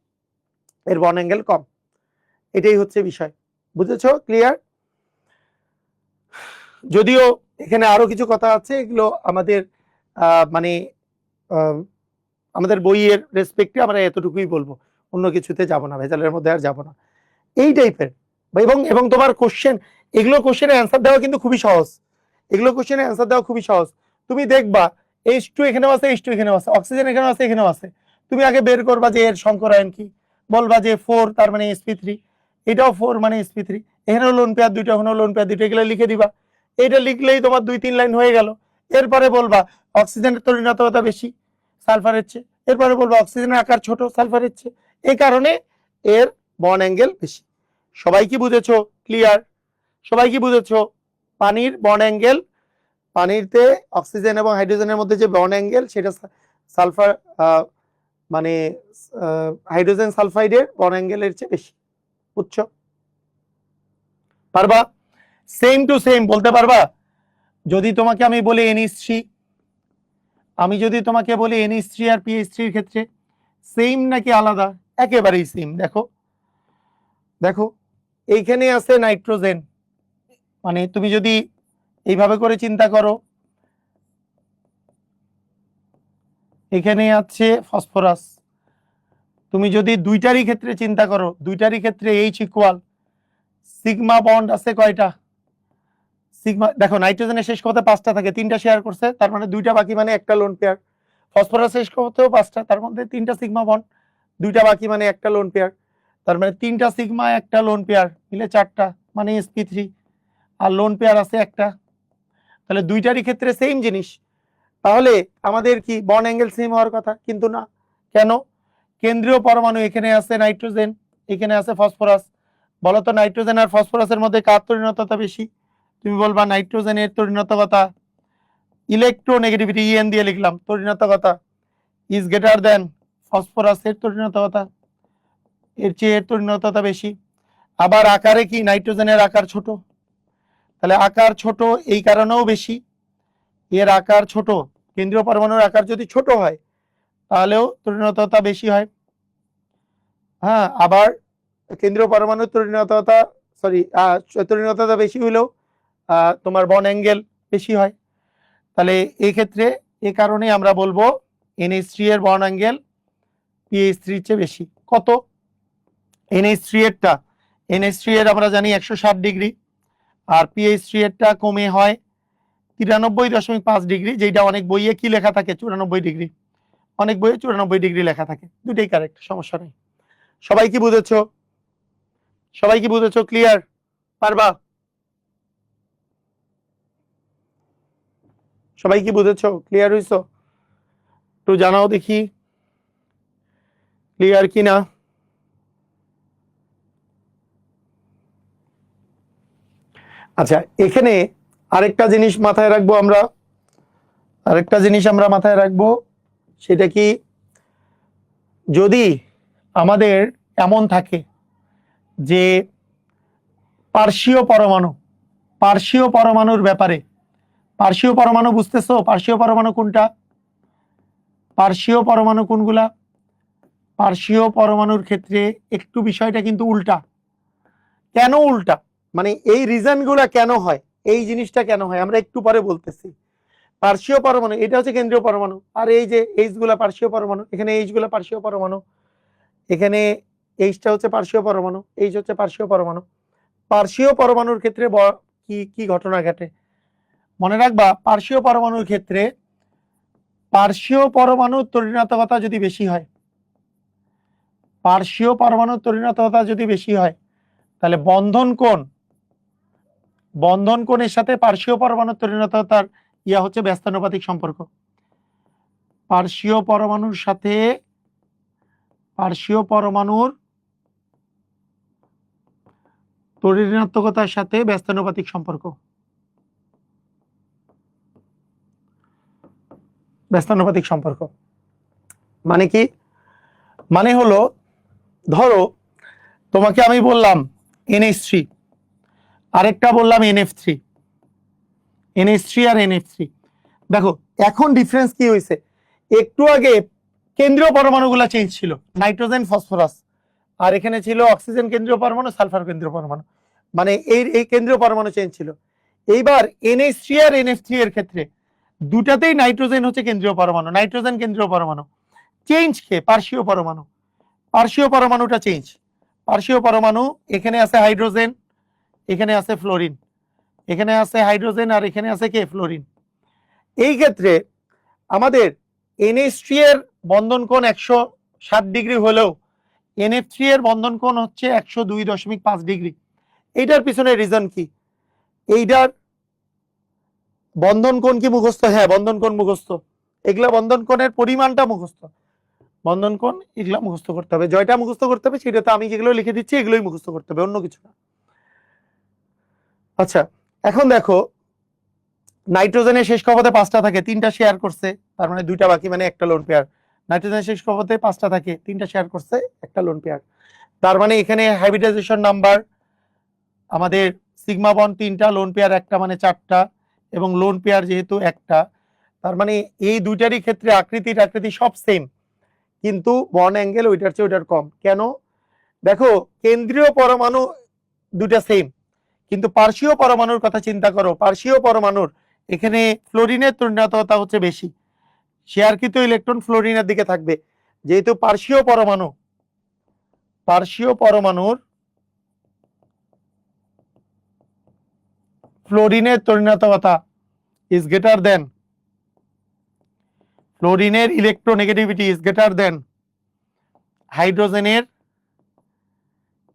এর বন্ড অ্যাঙ্গেল কম। এটাই হচ্ছে বিষয়, বুঝেছো? ক্লিয়ার? যদিও এখানে আরো কিছু কথা আছে, এগুলো আমাদের মানে আমাদের বইয়ের রেসপেক্টে আমরা এতটুকুই বলবো, অন্য কিছুতে যাব না, ভেজালের মধ্যে আর যাব না। এই টাইপের এবং তোমার কোশ্চেন, এগুলো কোশ্চেনের অ্যান্সার দেওয়া কিন্তু খুবই সহজ, এগুলো কোশ্চেনের অ্যান্সার দেওয়া খুবই সহজ। তুমি দেখবা H2 এখানেও আছে, H2 এখানেও আছে, অক্সিজেন এখানেও আছে, এখানেও আছে। তুমি আগে বের করবা যে এর সংকরায়ন কি, বলবা যে 4 তার মানে sp3, এটাও 4 মানে sp3, এখানেও লোন পেয়ার দুইটা, ওখানেও লোন পেয়ার দুইটা, এগুলো লিখে দিবা। এটা লিখলেই তোমার 2-3 লাইন হয়ে গেল। এরপরে বলবা অক্সিজেনের তড়িৎ বেশি সালফারের চেয়ে, এরপরে বলবা অক্সিজেনের আকার ছোট সালফারের চেয়ে, এই কারণে এর বন্ড অ্যাঙ্গেল বেশি। সবাই কি বুঝেছো? ক্লিয়ার? সবাই কি বুঝেছো? পানির বন্ড অ্যাঙ্গেল, পানিতে অক্সিজেন এবং হাইড্রোজেনের মধ্যে যে বন্ড অ্যাঙ্গেল, সেটা সালফার মানে হাইড্রোজেন সালফাইডের বন্ড অ্যাঙ্গেলের চেয়ে বেশি। বুঝছো? পারবা? সেম টু সেম বলতে পারবা? যদি তোমাকে আমি বলি NH3, আমি যদি তোমাকে বলি NH3 আর PH3 এর ক্ষেত্রে সেম নাকি আলাদা? একেবারেই সেম। দেখো দেখো, এইখানে আছে নাইট্রোজেন, মানে তুমি যদি এইভাবে করে চিন্তা করো, এখানে আছে ফসফরাস। তুমি যদি দুইটারই ক্ষেত্রে চিন্তা করো, দুইটারই ক্ষেত্রে H ইকুয়াল সিগমা বন্ড আছে কয়টা? সিগমা, দেখো নাইট্রোজেনের শেষ করতে 5টা থাকে, 3টা শেয়ার করছে, তার মানে 2টা বাকি, মানে একটা লোন পেয়ার। ফসফরাস শেষ করতেও 5টা, তার মধ্যে 3টা সিগমা বন্ড, 2টা বাকি, মানে একটা লোন পেয়ার। তার মানে 3টা সিগমা, একটা লোন পেয়ার, মিলে 4টা, মানে sp3, আর লোন পেয়ার আছে একটা। তাহলে দুইটারই ক্ষেত্রে সেম জিনিস, তাহলে আমাদের কি বন্ড অ্যাঙ্গেল সেম হওয়ার কথা? কিন্তু না। কেন? কেন্দ্রীয় পরমাণু এখানে আছে নাইট্রোজেন, এখানে আছে ফসফরাস। বলতো নাইট্রোজেন আর ফসফরাসের মধ্যে কার তড়িৎ বেশি? তুমি বলবা নাইট্রোজেনের তড়িৎ ইলেকট্রোনেগেটিভিটি EN দিয়ে লিখলাম, তড়িৎ ইজ গ্রেটার দেন ফসফরাসের তড়িৎ, এর চেয়ে এর তড়িৎ বেশি। আবার আকারে কি? নাইট্রোজেনের আকার ছোট, তাহলে আকার ছোট এই কারণেও বেশি, এর আকার ছোট। কেন্দ্রীয় পরমাণুর আকার যদি ছোট হয় তাহলেও তড়িৎ বেশি হয়। হ্যাঁ, আবার কেন্দ্রীয় পরমাণুর তড়িৎ বেশি হলেও তোমার বন্ড অ্যাঙ্গেল বেশি হয়। তাহলে এই ক্ষেত্রে এই কারণে আমরা বলবো NH3 এর বন্ড অ্যাঙ্গেল PH3 এর চেয়ে বেশি। কত? NH3 এরটা, NH3 এর আমরা জানি 160 ডিগ্রি, আর PH3 এরটা কমে হয় 93.5 ডিগ্রি, যেটা অনেক বইয়ে কি লেখা থাকে 94 ডিগ্রি, অনেক বইয়ে 94 ডিগ্রি লেখা থাকে, দুটোই কারেক্ট, সমস্যা নেই। সবাই কি বুঝেছো? সবাই কি বুঝেছো? ক্লিয়ার? পারবা? সবাই কি বুঝেছো? ক্লিয়ার হইছো? একটু জানাও দেখি ক্লিয়ার কি না। আচ্ছা, এখানে আরেকটা জিনিস মাথায় রাখবো আমরা, আরেকটা জিনিস আমরা মাথায় রাখবো, সেটা কি, যদি আমাদের এমন থাকে যে পার্শ্বীয় পরমাণু, পার্শ্বীয় পরমাণুর ব্যাপারে, পার্শ্বীয় পরমাণু বুঝতেছো? পার্শ্বীয় পরমাণু কোনটা? পার্শ্বীয় পরমাণু কোনগুলা? পার্শ্বীয় পরমাণুর ক্ষেত্রে একটু বিষয়টা কিন্তু উল্টা। কেন উল্টা? মানে এই রিজন গুলা কেন হয়, এই জিনিসটা কেন হয় আমরা একটু পরে বলতেছি। পার্শ্বীয় পরমাণু এটা হচ্ছে কেন্দ্রীয় পরমাণু, আর এই যে এইচ গুলা পার্শ্বীয় পরমাণু, এখানে এইচ গুলা পার্শ্বীয় পরমাণু, এখানে এইচটা হচ্ছে পার্শ্বীয় পরমাণু, এইচ হচ্ছে পার্শ্বীয় পরমাণু। পার্শ্বীয় পরমাণুর ক্ষেত্রে কি কি ঘটনা ঘটে মনে রাখবা। পার্শ্বীয় পরমাণুর ক্ষেত্রে পার্শ্বীয় পরমাণুর তড়িৎ যদি বেশি হয়, পার্শ্বীয় পরমাণুর তড়িৎ যদি বেশি হয়, তাহলে বন্ধন কোণ, বন্ধন কোণের সাথে পার্শ্বীয় পরমাণুর তড়িৎ ইয়া হচ্ছে ব্যস্তানুপাতিক সম্পর্ক। পার্শ্বীয় পরমাণুর সাথে পার্শ্বীয় পরমাণুর তড়িৎ সাথে ব্যস্তানুপাতিক সম্পর্ক, ব্যস্তানুপাতিক সম্পর্ক মানে কি? মানে হলো, ধরো তোমাকে আমি বললাম NH3, আরেকটা বললাম NF3, NH3 আর NF3। দেখো এখন ডিফারেন্স কি হয়েছে, একটু আগে কেন্দ্রীয় পরমাণুগুলো চেঞ্জ ছিল, নাইট্রোজেন ফসফরাস, আর এখানে ছিল অক্সিজেন কেন্দ্রীয় পরমাণু, সালফার কেন্দ্রীয় পরমাণু, মানে এই কেন্দ্রীয় পরমাণু চেঞ্জ ছিল। এইবার NH3 আর NF3 এর ক্ষেত্রে দুটাতেই নাইট্রোজেন হচ্ছে কেন্দ্রীয় পরমাণু, নাইট্রোজেন কেন্দ্রীয় পরমাণু। চেঞ্জ কে? পার্শ্বীয় পরমাণু, পার্শ্বীয় পরমাণুটা চেঞ্জ। পার্শ্বীয় পরমাণু এখানে আছে হাইড্রোজেন, এখানে আছে ফ্লোরিন, এখানে আছে হাইড্রোজেন আর এখানে আছে কে? ফ্লোরিন। এই ক্ষেত্রে আমাদের NH3 এর বন্ধন কোণ 107 ডিগ্রি হলেও NF3 এর বন্ধন কোণ হচ্ছে 102.5 ডিগ্রি। এইটার পিছনে রিজন কি? এইটার বন্ধন কোণ কি মুখস্থ? হ্যাঁ, বন্ধন কোণ মুখস্থ। এগুলা বন্ধন কোণের পরিমাণটা মুখস্থ, বন্ধন কোণ এগুলা মুখস্থ করতে হবে। জয়টা মুখস্থ করতে হবে, সেটা তো আমি যেগুলো লিখে দিচ্ছি এগুলোই মুখস্থ করতে হবে, অন্য কিছু না। আচ্ছা, এখন দেখো নাইট্রোজেনের শেষ কক্ষপথে 5টা থাকে, 3টা শেয়ার করছে, তার মানে 2টা বাকি, মানে একটা লোন পেয়ার। নাইট্রোজেনের শেষ কক্ষপথে 5টা থাকে, 3টা শেয়ার করছে, একটা লোন পেয়ার। তার মানে এখানে হাইব্রিডাইজেশন নাম্বার আমাদের সিগমা বন্ড 3টা, লোন পেয়ার একটা, মানে 4টা, এবং লোন পেয়ার যেহেতু একটা, তার মানে এই দুইটারই ক্ষেত্রে আকৃতি সব সেম, কিন্তু বন্ড অ্যাঙ্গেল ওইটার চেয়ে ওইটার কম। কেন? দেখো কেন্দ্রীয় পরমাণু দুটা সেম, কিন্তু পার্শ্বীয় পরমাণুর কথা চিন্তা করো। পার্শ্বীয় পরমাণুর এখানে ফ্লোরিনের তন্দ্রায়তা হচ্ছে বেশি, শেয়ারকৃত ইলেকট্রন ফ্লোরিনের দিকে থাকবে। যেহেতু পার্শ্বীয় পরমাণুর ফ্লোরিনের তন্দ্রায়তা ইজ গ্রেটার দেন, ফ্লোরিনের ইলেকট্রোনেগেটিভিটি ইজ গ্রেটার দেন হাইড্রোজেনের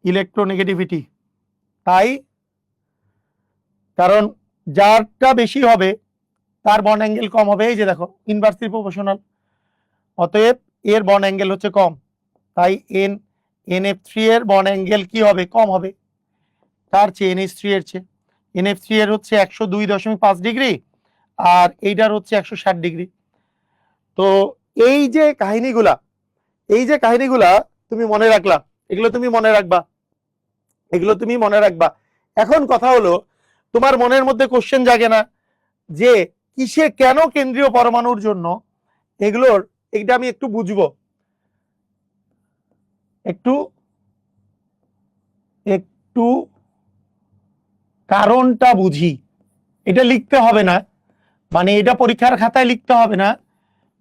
ইলেকট্রোনেগেটিভিটি। তাই কারণ যারটা বেশি হবে তার বন্ড অ্যাঙ্গেল কম হবে। এই যে দেখো ইনভার্সলি প্রপোর্শনাল, অতএব এর বন্ড অ্যাঙ্গেল হচ্ছে কম। তাই NF3 এর বন্ড অ্যাঙ্গেল কি হবে? কম হবে। তার চেয়ে NH3 এর চেয়ে। NF3 এর হচ্ছে 102.5 ডিগ্রি আর এইটার হচ্ছে 160 ডিগ্রি। তো এই যে কাহিনীগুলা তুমি মনে রাখলা, এগুলো তুমি মনে রাখবা। এখন কথা হলো, তোমার মনের মধ্যে কোশ্চেন জাগে না যে কিসে কেন কেন্দ্রীয় পরমাণুর জন্য এগুলোর, এইটা আমি একটু বুঝবো, একটু কারণটা বুঝি। এটা লিখতে হবে না, মানে এটা পরীক্ষার খাতায় লিখতে হবে না,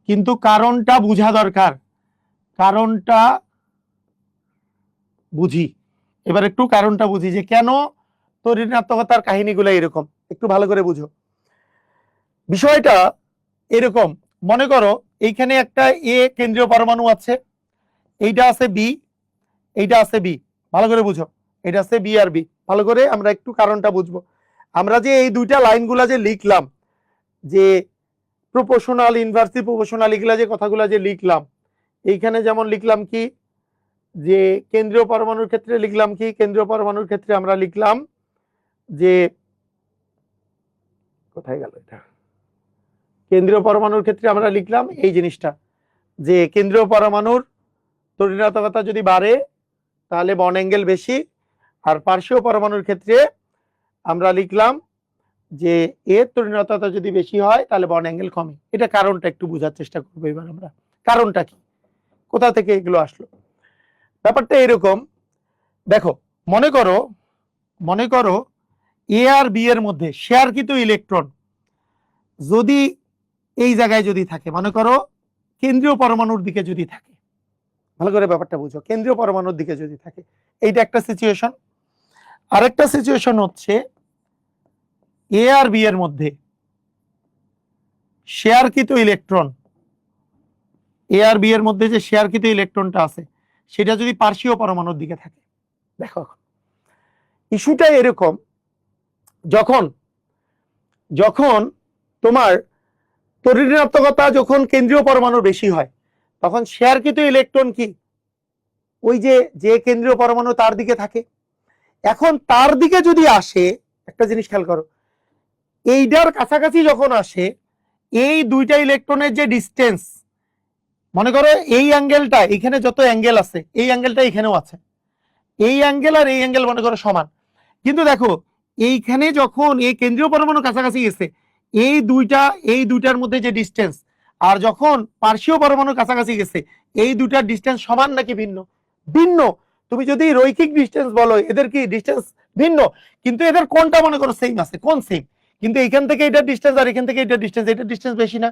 কিন্তু কারণটা বুঝা দরকার। কারণটা বুঝি, এবার একটু কারণটা বুঝি যে কেন তড়িৎ-ঋণাত্মকতার কাহিনীগুলো এরকম। একটু ভালো করে বুঝো বিষয়টা। এরকম মনে করো এইখানে একটা এ কেন্দ্রীয় পরমাণু আছে, এইটা আছে বি, এইটা আছে বি। ভালো করে বুঝো, এটা আছে বি আর বি। ভালো করে আমরা একটু কারণটা বুঝবো। আমরা যে এই দুইটা লাইনগুলা যে লিখলাম, যে প্রপোর্শনাল, ইনভার্সলি প্রপোর্শনাল, এগুলা যে কথাগুলা যে লিখলাম, এইখানে যেমন লিখলাম কি, যে কেন্দ্রীয় পরমাণুর ক্ষেত্রে লিখলাম কি, কেন্দ্রীয় পরমাণুর ক্ষেত্রে আমরা লিখলাম যে, কোথায় গেল এটা, কেন্দ্রীয় পরমাণুর ক্ষেত্রে আমরা লিখলাম এই জিনিসটা, যে কেন্দ্রীয় পরমাণুর তড়িৎ-ঋণাত্মকতা যদি বাড়ে তাহলে বন্ড অ্যাঙ্গেল বেশি, আর পার্শ্বীয় পরমাণুর ক্ষেত্রে আমরা লিখলাম যে এর তড়িৎ-ঋণাত্মকতা যদি বেশি হয় তাহলে বন্ড অ্যাঙ্গেল কমে। এটা কারণটা একটু বোঝার চেষ্টা করবো এবার আমরা, কারণটা কি, কোথা থেকে এগুলো আসলো। ব্যাপারটা এরকম, দেখো মনে করো এ আর বি এর মধ্যে শেয়ারকৃত ইলেকট্রন যদি এই জায়গায় যদি থাকে, মনে করো কেন্দ্রীয় পরমাণুর দিকে যদি থাকে, ভালো করে ব্যাপারটা বুঝো, কেন্দ্রীয় পরমাণুর দিকে যদি থাকে, এইটা একটা সিচুয়েশন। আরেকটা সিচুয়েশন হচ্ছে এ আর বি এর মধ্যে শেয়ারকৃত ইলেকট্রন, এ আর বি এর মধ্যে যে শেয়ারকৃত ইলেকট্রনটা আছে সেটা যদি পার্শ্বীয় পরমাণুর দিকে থাকে। দেখো ইস্যুটা এরকম, যখন তোমার তড়িৎ-ঋণাত্মকতা যখন কেন্দ্রীয় পরমাণুর বেশি হয় তখন শেয়ারকৃত ইলেকট্রন কি ওই যে কেন্দ্রীয় পরমাণু তার দিকে থাকে। এখন তার দিকে যদি আসে, একটা জিনিস খেয়াল করো, এইটার কাছাকাছি যখন আসে, এই দুইটা ইলেকট্রনের যে ডিস্টেন্স, মনে করো এই অ্যাঙ্গেলটা, এখানে যত অ্যাঙ্গেল আছে এই অ্যাঙ্গেলটা এখানেও আছে, এই অ্যাঙ্গেল আর এই অ্যাঙ্গেল মনে করো সমান, কিন্তু দেখো এইখানে যখন এই কেন্দ্রীয় পরমাণু কাছাকাছি গেছে, এই দুইটার মধ্যে যে ডিস্টেন্স, আর যখন পার্শ্বীয় পরমাণু কাছাকাছি গেছে, এই দুইটার ডিস্টেন্স সমান নাকি ভিন্ন? ভিন্ন। তুমি যদি রৈখিক ডিস্টেন্স বলো, এদের কি ডিস্টেন্স ভিন্ন, কিন্তু এদের কোনটা মনে করো সেম আছে, কোন সেম, কিন্তু এখান থেকে এটার ডিস্টেন্স আর এখান থেকে এটার ডিস্টেন্স, এটার ডিস্টেন্স বেশি না,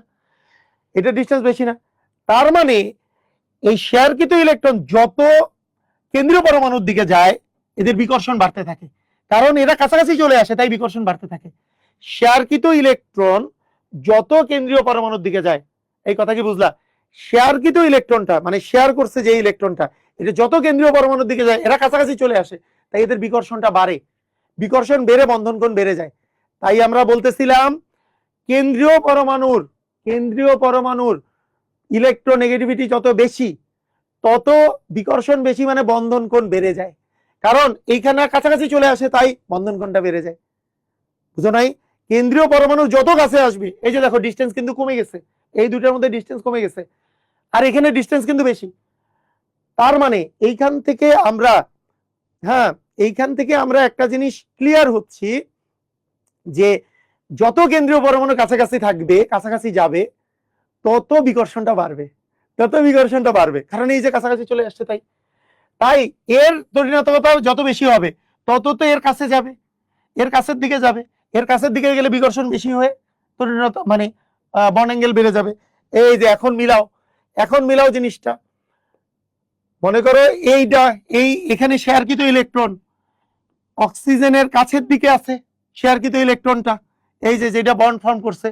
এটার ডিস্টেন্স বেশি না। তার মানে এই শেয়ারকৃত ইলেকট্রন যত কেন্দ্রীয় পরমাণুর দিকে যায়, এদের বিকর্ষণ বাড়তে থাকে, কারণ এরা কাছাকাছি চলে আসে, তাই বিকর্ষণ বাড়তে থাকে। শেয়ারকৃত ইলেকট্রন যত কেন্দ্রীয় পরমাণুর দিকে যায়, এই কথা কি বুঝলা? শেয়ারকৃত ইলেকট্রনটা মানে শেয়ার করছে যে ইলেকট্রনটা, এটা যত কেন্দ্রীয় পরমাণুর দিকে যায়, এরা কাছাকাছি চলে আসে, তাই এদের বিকর্ষণটা বাড়ে, বিকর্ষণ বেড়ে বন্ধন কোণ বেড়ে যায়। তাই আমরা বলতেছিলাম কেন্দ্রীয় পরমাণুর ইলেকট্রোনেগেটিভিটি যত বেশি, তত বিকর্ষণ বেশি, মানে বন্ধন কোণ বেড়ে যায়, কারণ এইখানে কাছাকাছি চলে আসে, তাই বন্ধন কোণটা বেড়ে যায়। বুঝো নাই? কেন্দ্রীয় পরমাণু যত কাছে আসবে, এই যে দেখো ডিস্টেন্স কিন্তু কমে গেছে, এই দুটার মধ্যে ডিস্টেন্স কমে গেছে, আর এখানে ডিস্টেন্স কিন্তু বেশি। তার মানে এইখান থেকে আমরা একটা জিনিস ক্লিয়ার হচ্ছি, যে যত কেন্দ্রীয় পরমাণু কাছাকাছি থাকবে, কাছাকাছি যাবে, তত বিকর্ষণটা বাড়বে, কারণ এই যে কাছাকাছি চলে আসছে, তাই এর তড়িৎ যত বেশি হবে, তত তো এর কাছে যাবে, এর কাছের দিকে যাবে, এর কাছের দিকে গেলে বিকর্ষণ বেশি হয়ে তড়িৎ মানে বন্ড অ্যাঙ্গেল বেড়ে যাবে। এই যে এখন মিলাও জিনিসটা, মনে করো এখানে শেয়ারকৃত ইলেকট্রন অক্সিজেনের কাছের দিকে আছে, শেয়ারকৃত ইলেকট্রনটা এই যে যেটা বন্ড ফর্ম করছে,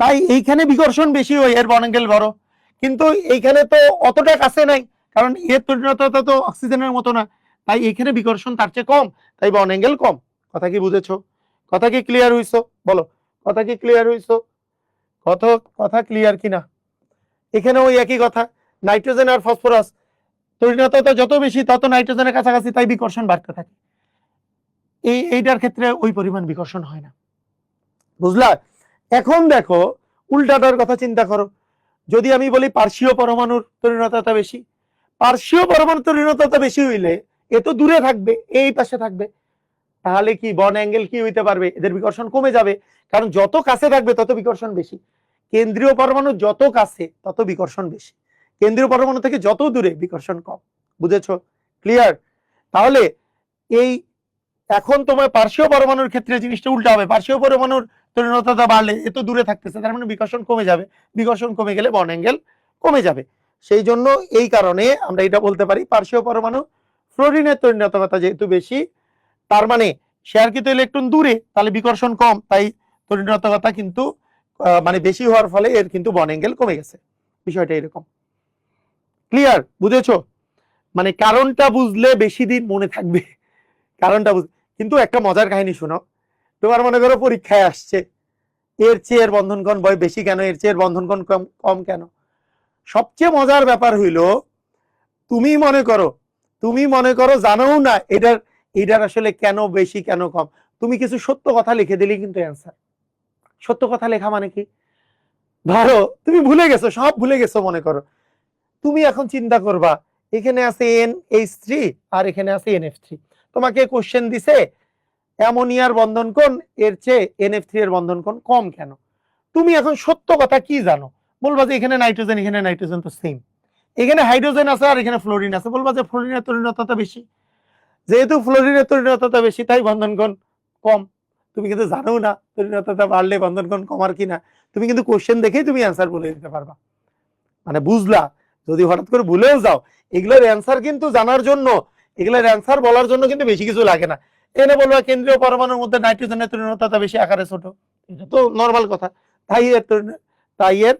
তাই এইখানে বিকর্ষণ বেশি হয়, এর বন্ড অ্যাঙ্গেল বড়, কিন্তু এইখানে তো অতটা কাছে নাই, কারণ এর তড়িৎতা তো অক্সিজেনের মতো না, তাই এখানে বিকর্ষণ তার চেয়ে কম, তাই বন্ড অ্যাঙ্গেল কম। কথা কি বুঝেছো? কথা কি ক্লিয়ার হইছো? বলো, কথা কি ক্লিয়ার হইছো? কথা ক্লিয়ার কিনা? এখানে ওই একই কথা, নাইট্রোজেন আর ফসফরাস তড়িৎতা যত বেশি, তত নাইট্রোজেনের কাছাকাছি, তাই বিকর্ষণ বাড়তে থাকে। এইটার ক্ষেত্রে ওই পরিমাণ বিকর্ষণ হয় না। বুঝলা? এখন দেখো উল্টাটার কথা চিন্তা করো, যদি আমি বলি পার্শ্বীয় পরমাণুর তড়িৎতা বেশি, পার্শ্বীয় পরমাণুর তড়িৎতা বেশি হইলে এ তো দূরে থাকবে, এই পাশে থাকবে, তাহলে কি বন্ড অ্যাঙ্গেল কি হইতে পারবে? এদের বিকর্ষণ কমে যাবে, কারণ যত কাছে থাকবে তত বিকর্ষণ বেশি। কেন্দ্রীয় পরমাণু যত কাছে তত বিকর্ষণ বেশি, কেন্দ্রীয় পরমাণু থেকে যত দূরে বিকর্ষণ কম। বুঝেছো? ক্লিয়ার? তাহলে এই এখন তোমার পার্শ্বীয় পরমাণুর ক্ষেত্রে জিনিসটা উল্টা হবে, পার্শ্বীয় পরমাণুর তড়িৎতা বাড়লে এত দূরে থাকতেছে, তার মানে বিকর্ষণ কমে যাবে, বিকর্ষণ কমে গেলে বন্ড অ্যাঙ্গেল কমে যাবে। সেই জন্য এই কারণে আমরা এটা বলতে পারি, পার্শ্বীয় পরমাণু ফ্লোরিনের তড়িৎতা যেহেতু বেশি, তার মানে শেয়ারকৃত ইলেকট্রন দূরে, তাহলে বিকর্ষণ কম, তাই তড়িৎতা কিন্তু মানে বেশি হওয়ার ফলে এর কিন্তু বন্ড অ্যাঙ্গেল কমে গেছে। বিষয়টা এরকম। ক্লিয়ার? বুঝেছো? মানে কারণটা বুঝলে বেশি দিন মনে থাকবে, কারণটা কিন্তু একটা মজার কাহিনী শোনো, তোমার মনে করো পরীক্ষায় আসছে এর চেয়ে এর বন্ধন কোণ বেশি কেন, এর চেয়ে এর বন্ধন কোণ কম কেন? সবচেয়ে মজার ব্যাপার হইল, তুমি মনে করো জানো না এটার আসলে কেন বেশি কেন কম, তুমি কিছু সত্য কথা লিখে দিলেই কিন্তু অ্যান্সার। সত্য কথা লেখা মানে কি? ধরো তুমি সব ভুলে গেছো, মনে করো তুমি এখন চিন্তা করবা এখানে আছে NH3 আর এখানে আছে NF3, তোমাকে কোশ্চেন দিছে অ্যামোনিয়ার বন্ধন কোণ এর চেয়ে NF3 এর বন্ধন কোণ কম কেন? তুমি এখন সত্য কথা কি জানো? বলবা যে এখানে নাইট্রোজেন তো সেম, এখানে হাইড্রোজেন আছে আর এখানে ফ্লোরিন আছে, বলবা যে ফ্লোরিনের তড়িৎতা বেশি, যেহেতু ফ্লোরিনের তড়িৎতা বেশি তাই বন্ধন কোণ কম। তুমি কিন্তু জানো না তড়িৎতা বাড়লে বন্ধন কোণ কমার কিনা, তুমি কিন্তু কোশ্চেন দেখেই তুমি অ্যান্সার বলে দিতে পারবা। মানে বুঝলা? যদি হঠাৎ করে ভুলেও যাও, এগুলোর অ্যান্সার কিন্তু জানার জন্য, এগুলোর অ্যান্সার বলার জন্য কিন্তু বেশি কিছু লাগে না। এনে বলবা কেন্দ্রীয় পরমাণুর মধ্যে নাইট্রোজেনের তড়িৎতা বেশি, আকারে ছোট, এটা তো নর্মাল কথা। তাই এর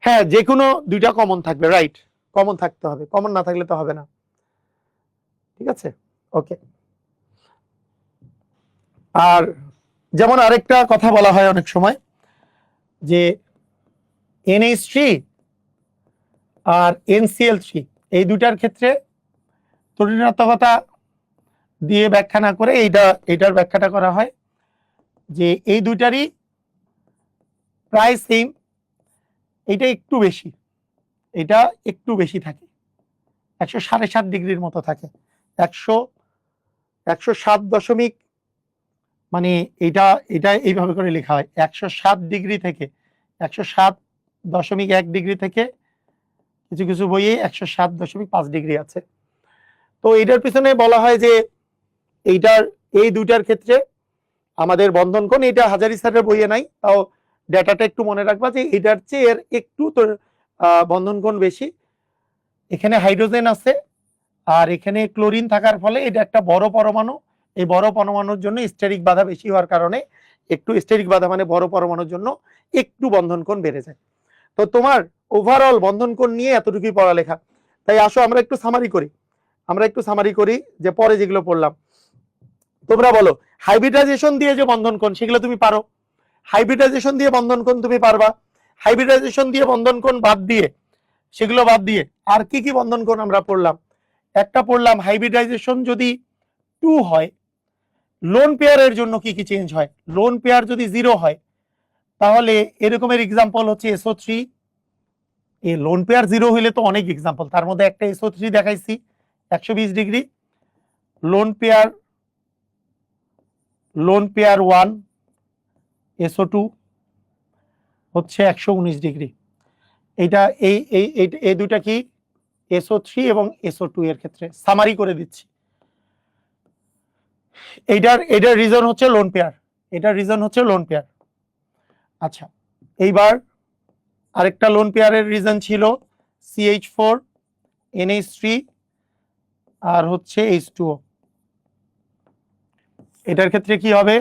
হ্যাঁ, যে কোনো দুইটা কমন থাকবে, রাইট, কমন থাকতে হবে, কমন না থাকলে তো হবে না। ঠিক আছে, ওকে। আর যেমন আরেকটা কথা বলা হয় অনেক সময়, যে NH3 আর NCl3 এই দুটার ক্ষেত্রে তড়িৎতা দিয়ে ব্যাখ্যা না করে এইটার ব্যাখ্যাটা করা হয়, যে এই দুইটারই প্রায় সেম, এটা একটু বেশি থাকে, 107.5 ডিগ্রির মতো থাকে, 100 107 মানে এটা এটা এইভাবে করে লেখা হয় 107 ডিগ্রি থেকে 107.1 ডিগ্রি থেকে কিছু কিছু বইয়ে 107.5 ডিগ্রি আছে। তো এটার পিছনে বলা হয় যে এইটার এই দুইটার ক্ষেত্রে আমাদের বন্ধন কোণ, এটা হাজারি স্যারের বইয়ে নাই, তাও ডেটাটা একটু মনে রাখবা যে এটার চেয়ে এর একটু তোর বন্ধন কোণ বেশি। এখানে হাইড্রোজেন আছে আর এখানে ক্লোরিন থাকার ফলে এটা একটা বড় পরমাণু। এই বড় পরমাণুর জন্য স্টেরিক বাধা বেশি হওয়ার কারণে একটু স্টেরিক বাধা মানে বড় পরমাণুর জন্য একটু বন্ধন কোণ বেড়ে যায়। তো তোমার ওভারঅল বন্ধন কোণ নিয়ে এতটুকুই পড়ালেখা। তাই আসো আমরা একটু সামারি করি যে পরে যেগুলো পড়লাম। তোমরা বলো হাইব্রিডাইজেশন দিয়ে যে বন্ধন কোণ সেগুলো তুমি পারো, হাইব্রিডাইজেশন দিয়ে বন্ধন কোণ তুমি পারবা। হাইব্রিডাইজেশন দিয়ে বন্ধন কোণ বাদ দিয়ে, সেগুলো বাদ দিয়ে আর কি কি বন্ধন কোণ আমরা পড়লাম? একটা পড়লাম হাইব্রিডাইজেশন যদি 2 হয়, লোন পেয়ারের জন্য কি কি চেঞ্জ হয়। লোন পেয়ার যদি 0 হয় তাহলে এরকমের এক্সাম্পল হচ্ছে SO3। এই লোন পেয়ার 0 হইলে তো অনেক এক্সাম্পল, তার মধ্যে একটা SO3 দেখাইছি 120 ডিগ্রি। লোন পেয়ার 1 SO2 হচ্ছে 119 ডিগ্রি। এইটা এই দুইটা কি SO3 এবং SO2 এর ক্ষেত্রে সামারি করে দিচ্ছি। এটার রিজন হচ্ছে লোন পেয়ার, আচ্ছা এইবার আরেকটা লোন পেয়ারের রিজন ছিল CH4 NH3 আর হচ্ছে H2O। এটার ক্ষেত্রে কি হবে,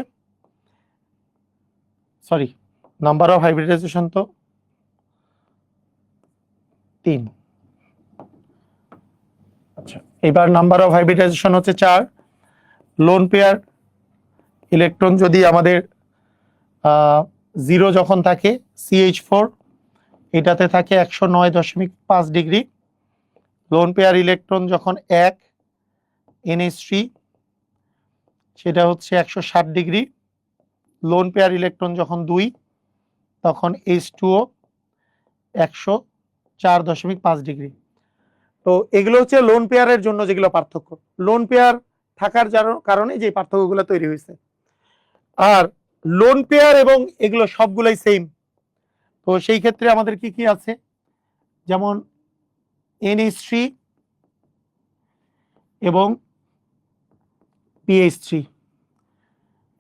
সরি নাম্বার অফ হাইব্রিডাইজেশন তো 3। আচ্ছা এবার নাম্বার অফ হাইব্রিডাইজেশন হচ্ছে 4। লোন পেয়ার ইলেকট্রন যদি আমাদের 0 যখন থাকে CH4 এটাতে থাকে 109.5 ডিগ্রি। লোন পেয়ার ইলেকট্রন যখন 1 NH3 সেটা হচ্ছে 160 ডিগ্রি। লোন পেয়ার ইলেকট্রন যখন 2 তখন H2O 104.5 ডিগ্রি। তো এগুলো হচ্ছে লোন পেয়ারের জন্য যেগুলো পার্থক্য, লোন পেয়ার থাকার কারণে যে পার্থক্যগুলো তৈরি হয়েছে। আর লোন পেয়ার এবং এগুলো সবগুলাই সেম। তো সেই ক্ষেত্রে আমাদের কি কি আছে, যেমন NH3 এবং PH3,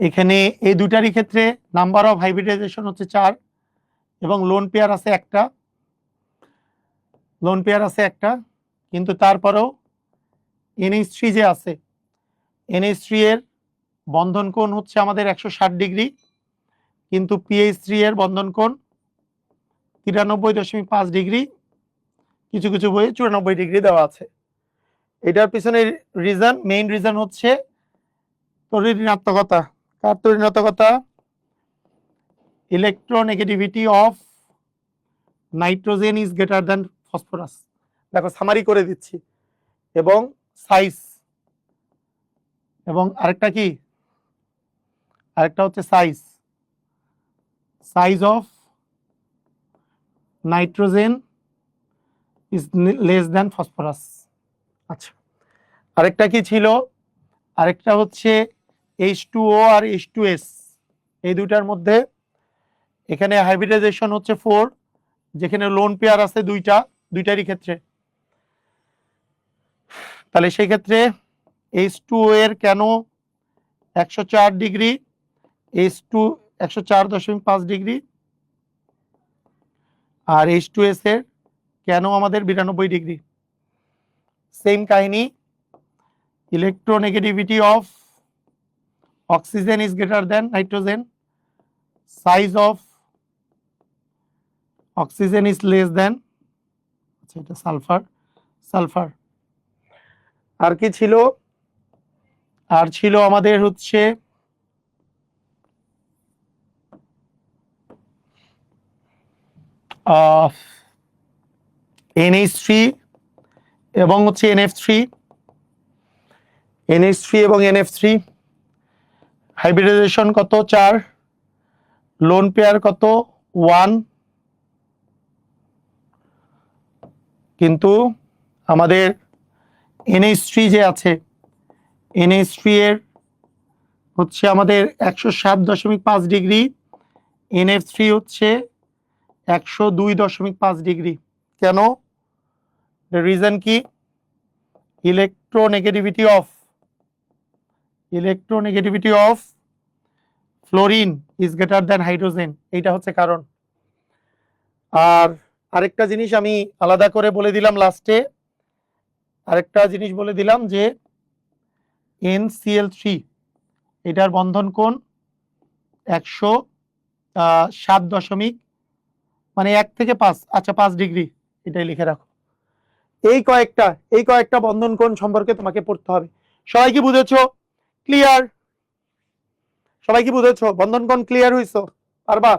এখানে এই দুটারই ক্ষেত্রে নাম্বার অফ হাইব্রিডাইজেশন হচ্ছে 4 এবং লোন পেয়ার আছে একটা, কিন্তু তারপরেও NH3 যে আছে NH3 এর বন্ধন কোণ হচ্ছে আমাদের 160 ডিগ্রি, কিন্তু PH3 এর বন্ধন কোণ 93.5 ডিগ্রি, কিছু কিছু বইয়ে 94 ডিগ্রি দেওয়া আছে। এটার পিছনে মেইন রিজন হচ্ছে তড়িৎ-ঋণাত্মকতা। কার তড়িৎ-ঋণাত্মকতা? Electronegativity of nitrogen is greater than phosphorus. দেখো সামারি করে দিচ্ছি। এবং সাইজ, এবং আরেকটা হচ্ছে size of nitrogen is less than phosphorus. আচ্ছা আরেকটা কি ছিল, আরেকটা হচ্ছে H2O আর H2S, এই দুইটার মধ্যে এখানে হাইব্রিডাইজেশন হচ্ছে 4, যেখানে লোন পেয়ার আছে দুইটারই ক্ষেত্রে। তাহলে সেই ক্ষেত্রে H2O এর কেন 104 ডিগ্রি, H2 104.5 ডিগ্রি, আর H2S এর কেন আমাদের 92 ডিগ্রি। সেম কাহিনী, electronegativity of oxygen is greater than nitrogen, size of oxygen is less than, আচ্ছা এটা সালফার। আর কি ছিল, আর ছিল আমাদের হচ্ছে NH3 এবং হচ্ছে NH3 এবং NF3 হাইব্রিডাইজেশন কত 4, লোন পেয়ার কত 1, কিন্তু আমাদের NH3 যে আছে NH3 এর হচ্ছে আমাদের 107.5 ডিগ্রি, NF3 হচ্ছে 102.5 ডিগ্রি। কেন? দ্য রিজন কি? Electronegativity of fluorine is greater than hydrogen, এইটা হচ্ছে কারণ। আর আরেকটা জিনিস আমি আলাদা করে বলে দিলাম লাস্টে, আরেকটা জিনিস বলে দিলাম যে NCl3 এটার বন্ধন কোণ 107 মানে 1 থেকে 5, আচ্ছা 5 ডিগ্রি, এটাই লিখে রাখো। এই কয়েকটা বন্ধন কোণ সম্পর্কে তোমাকে পড়তে হবে। সবাই কি বুঝেছো? ক্লিয়ার? সবাই কি বুঝেছো? বন্ধন কোণ ক্লিয়ার হইছো? পারবা?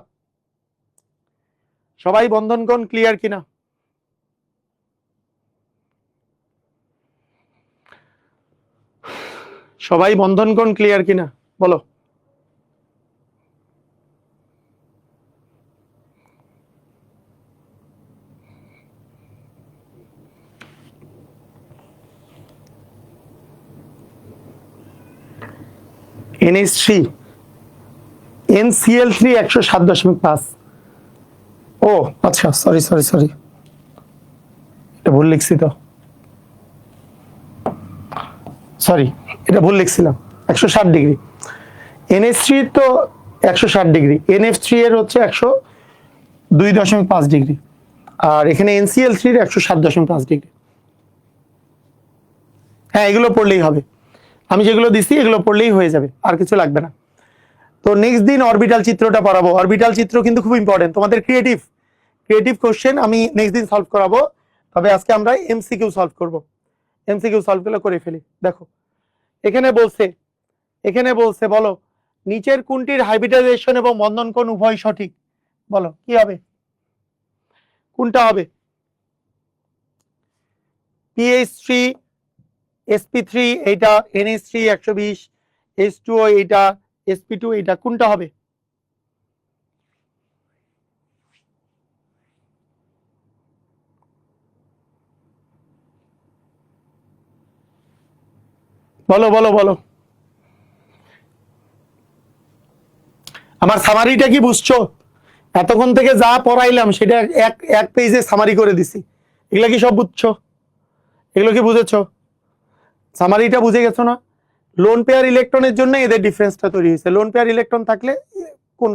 সবাই বন্ধন কোণ ক্লিয়ার কিনা? সবাই বন্ধন কোণ ক্লিয়ার কিনা বলো? NH3 NCl3 107.5। ও আচ্ছা, সরি, এটা ভুল লিখছি তো, সরি, এটা ভুল লিখছিলাম। 160 ডিগ্রি, NH3 তো 160 ডিগ্রি, NF3 এর হচ্ছে 102.5 ডিগ্রি, আর এখানে NCl3 এর 107.5 ডিগ্রি। হ্যাঁ, এগুলো পড়লেই হবে, আমি যেগুলো দিচ্ছি এগুলো পড়লেই হয়ে যাবে, আর কিছু লাগবে না। তো নেক্সট দিন অরবিটাল চিত্রটা পড়াবো। অরবিটাল চিত্র কিন্তু খুব ইম্পর্টেন্ট, তোমাদের ক্রিয়েটিভ কোশ্চেন আমি নেক্সট দিন সলভ করাবো। তবে আজকে আমরা এমসিকিউ সলভ করব। এমসিকিউ সলভ করে ফেলি। দেখো এখানে বলছে বলো নিচের কোনটির হাইব্রিডাইজেশন এবং বন্ধন কোণ উভয় সঠিক? বলো কি হবে, কোনটা হবে? PH3 sp3 এইটা, NH3 120, H2O এইটা, sp2 এইটা, কোনটা হবে? বলো আমার সামারিটা কি বুঝছো? এতক্ষণ থেকে যা পড়াইলাম সেটা এক পেজে সামারি করে দিছি। এগুলা কি সব বুঝছো? এগুলো কি বুঝেছো? সামারিটা বুঝে গেছো না? লোন পেয়ার ইলেকট্রনের জন্য এদের ডিফারেন্সটা তৈরি হয়েছে। লোন পেয়ার ইলেকট্রন থাকলে কোন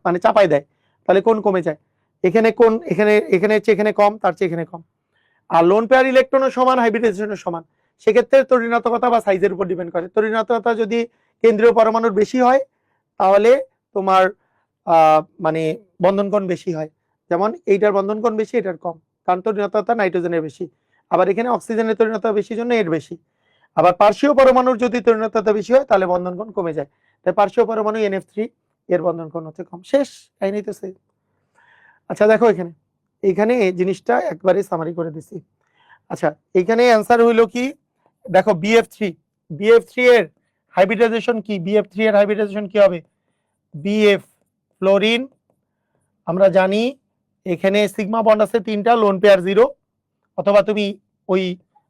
মানে চাপাই দেয়, তাহলে কোন কমে যায়। এখানে কোন এখানে চেয়ে এখানে কম, তার চেয়ে এখানে কম। আর লোন পেয়ার ইলেকট্রনের সমান, হাইব্রিডাইজেশনের সমান, সেক্ষেত্রে তড়িনাত্মকতা বা সাইজের উপর ডিপেন্ড করে। তড়িনাত্মকতা যদি কেন্দ্রীয় পরমাণুর বেশি হয় তাহলে তোমার মানে বন্ধন কোণ বেশি হয়। যেমন এইটার বন্ধন কোণ বেশি, এটার কম, কারণ তড়িনাত্মকতা নাইট্রোজেনের বেশি। আবার এখানে অক্সিজেনের তড়িনাত্মকতা বেশি জন্য এর বেশি। আবার পার্শ্বীয় পরমাণুর যদি তড়িনাত্মকতা বেশি হয় তাহলে বন্ধন কোণ কমে যায়। তাই পার্শ্বীয় পরমাণু NF3 এর বন্ধন কোণ হচ্ছে কম। শেষ, কাহিনী তো সেই। আচ্ছা দেখো এইখানে এই জিনিসটা একবারে সামারি করে দিছি। আচ্ছা এইখানে অ্যান্সার হইলো কি, দেখো BF3 এর হাইব্রিডাইজেশন কি? BF3 এর হাইব্রিডাইজেশন কি হবে? BF ফ্লোরিন, আমরা জানি এখানে সিগমা বন্ড আছে 3টা, লোন পেয়ার 0, অথবা তুমি ওই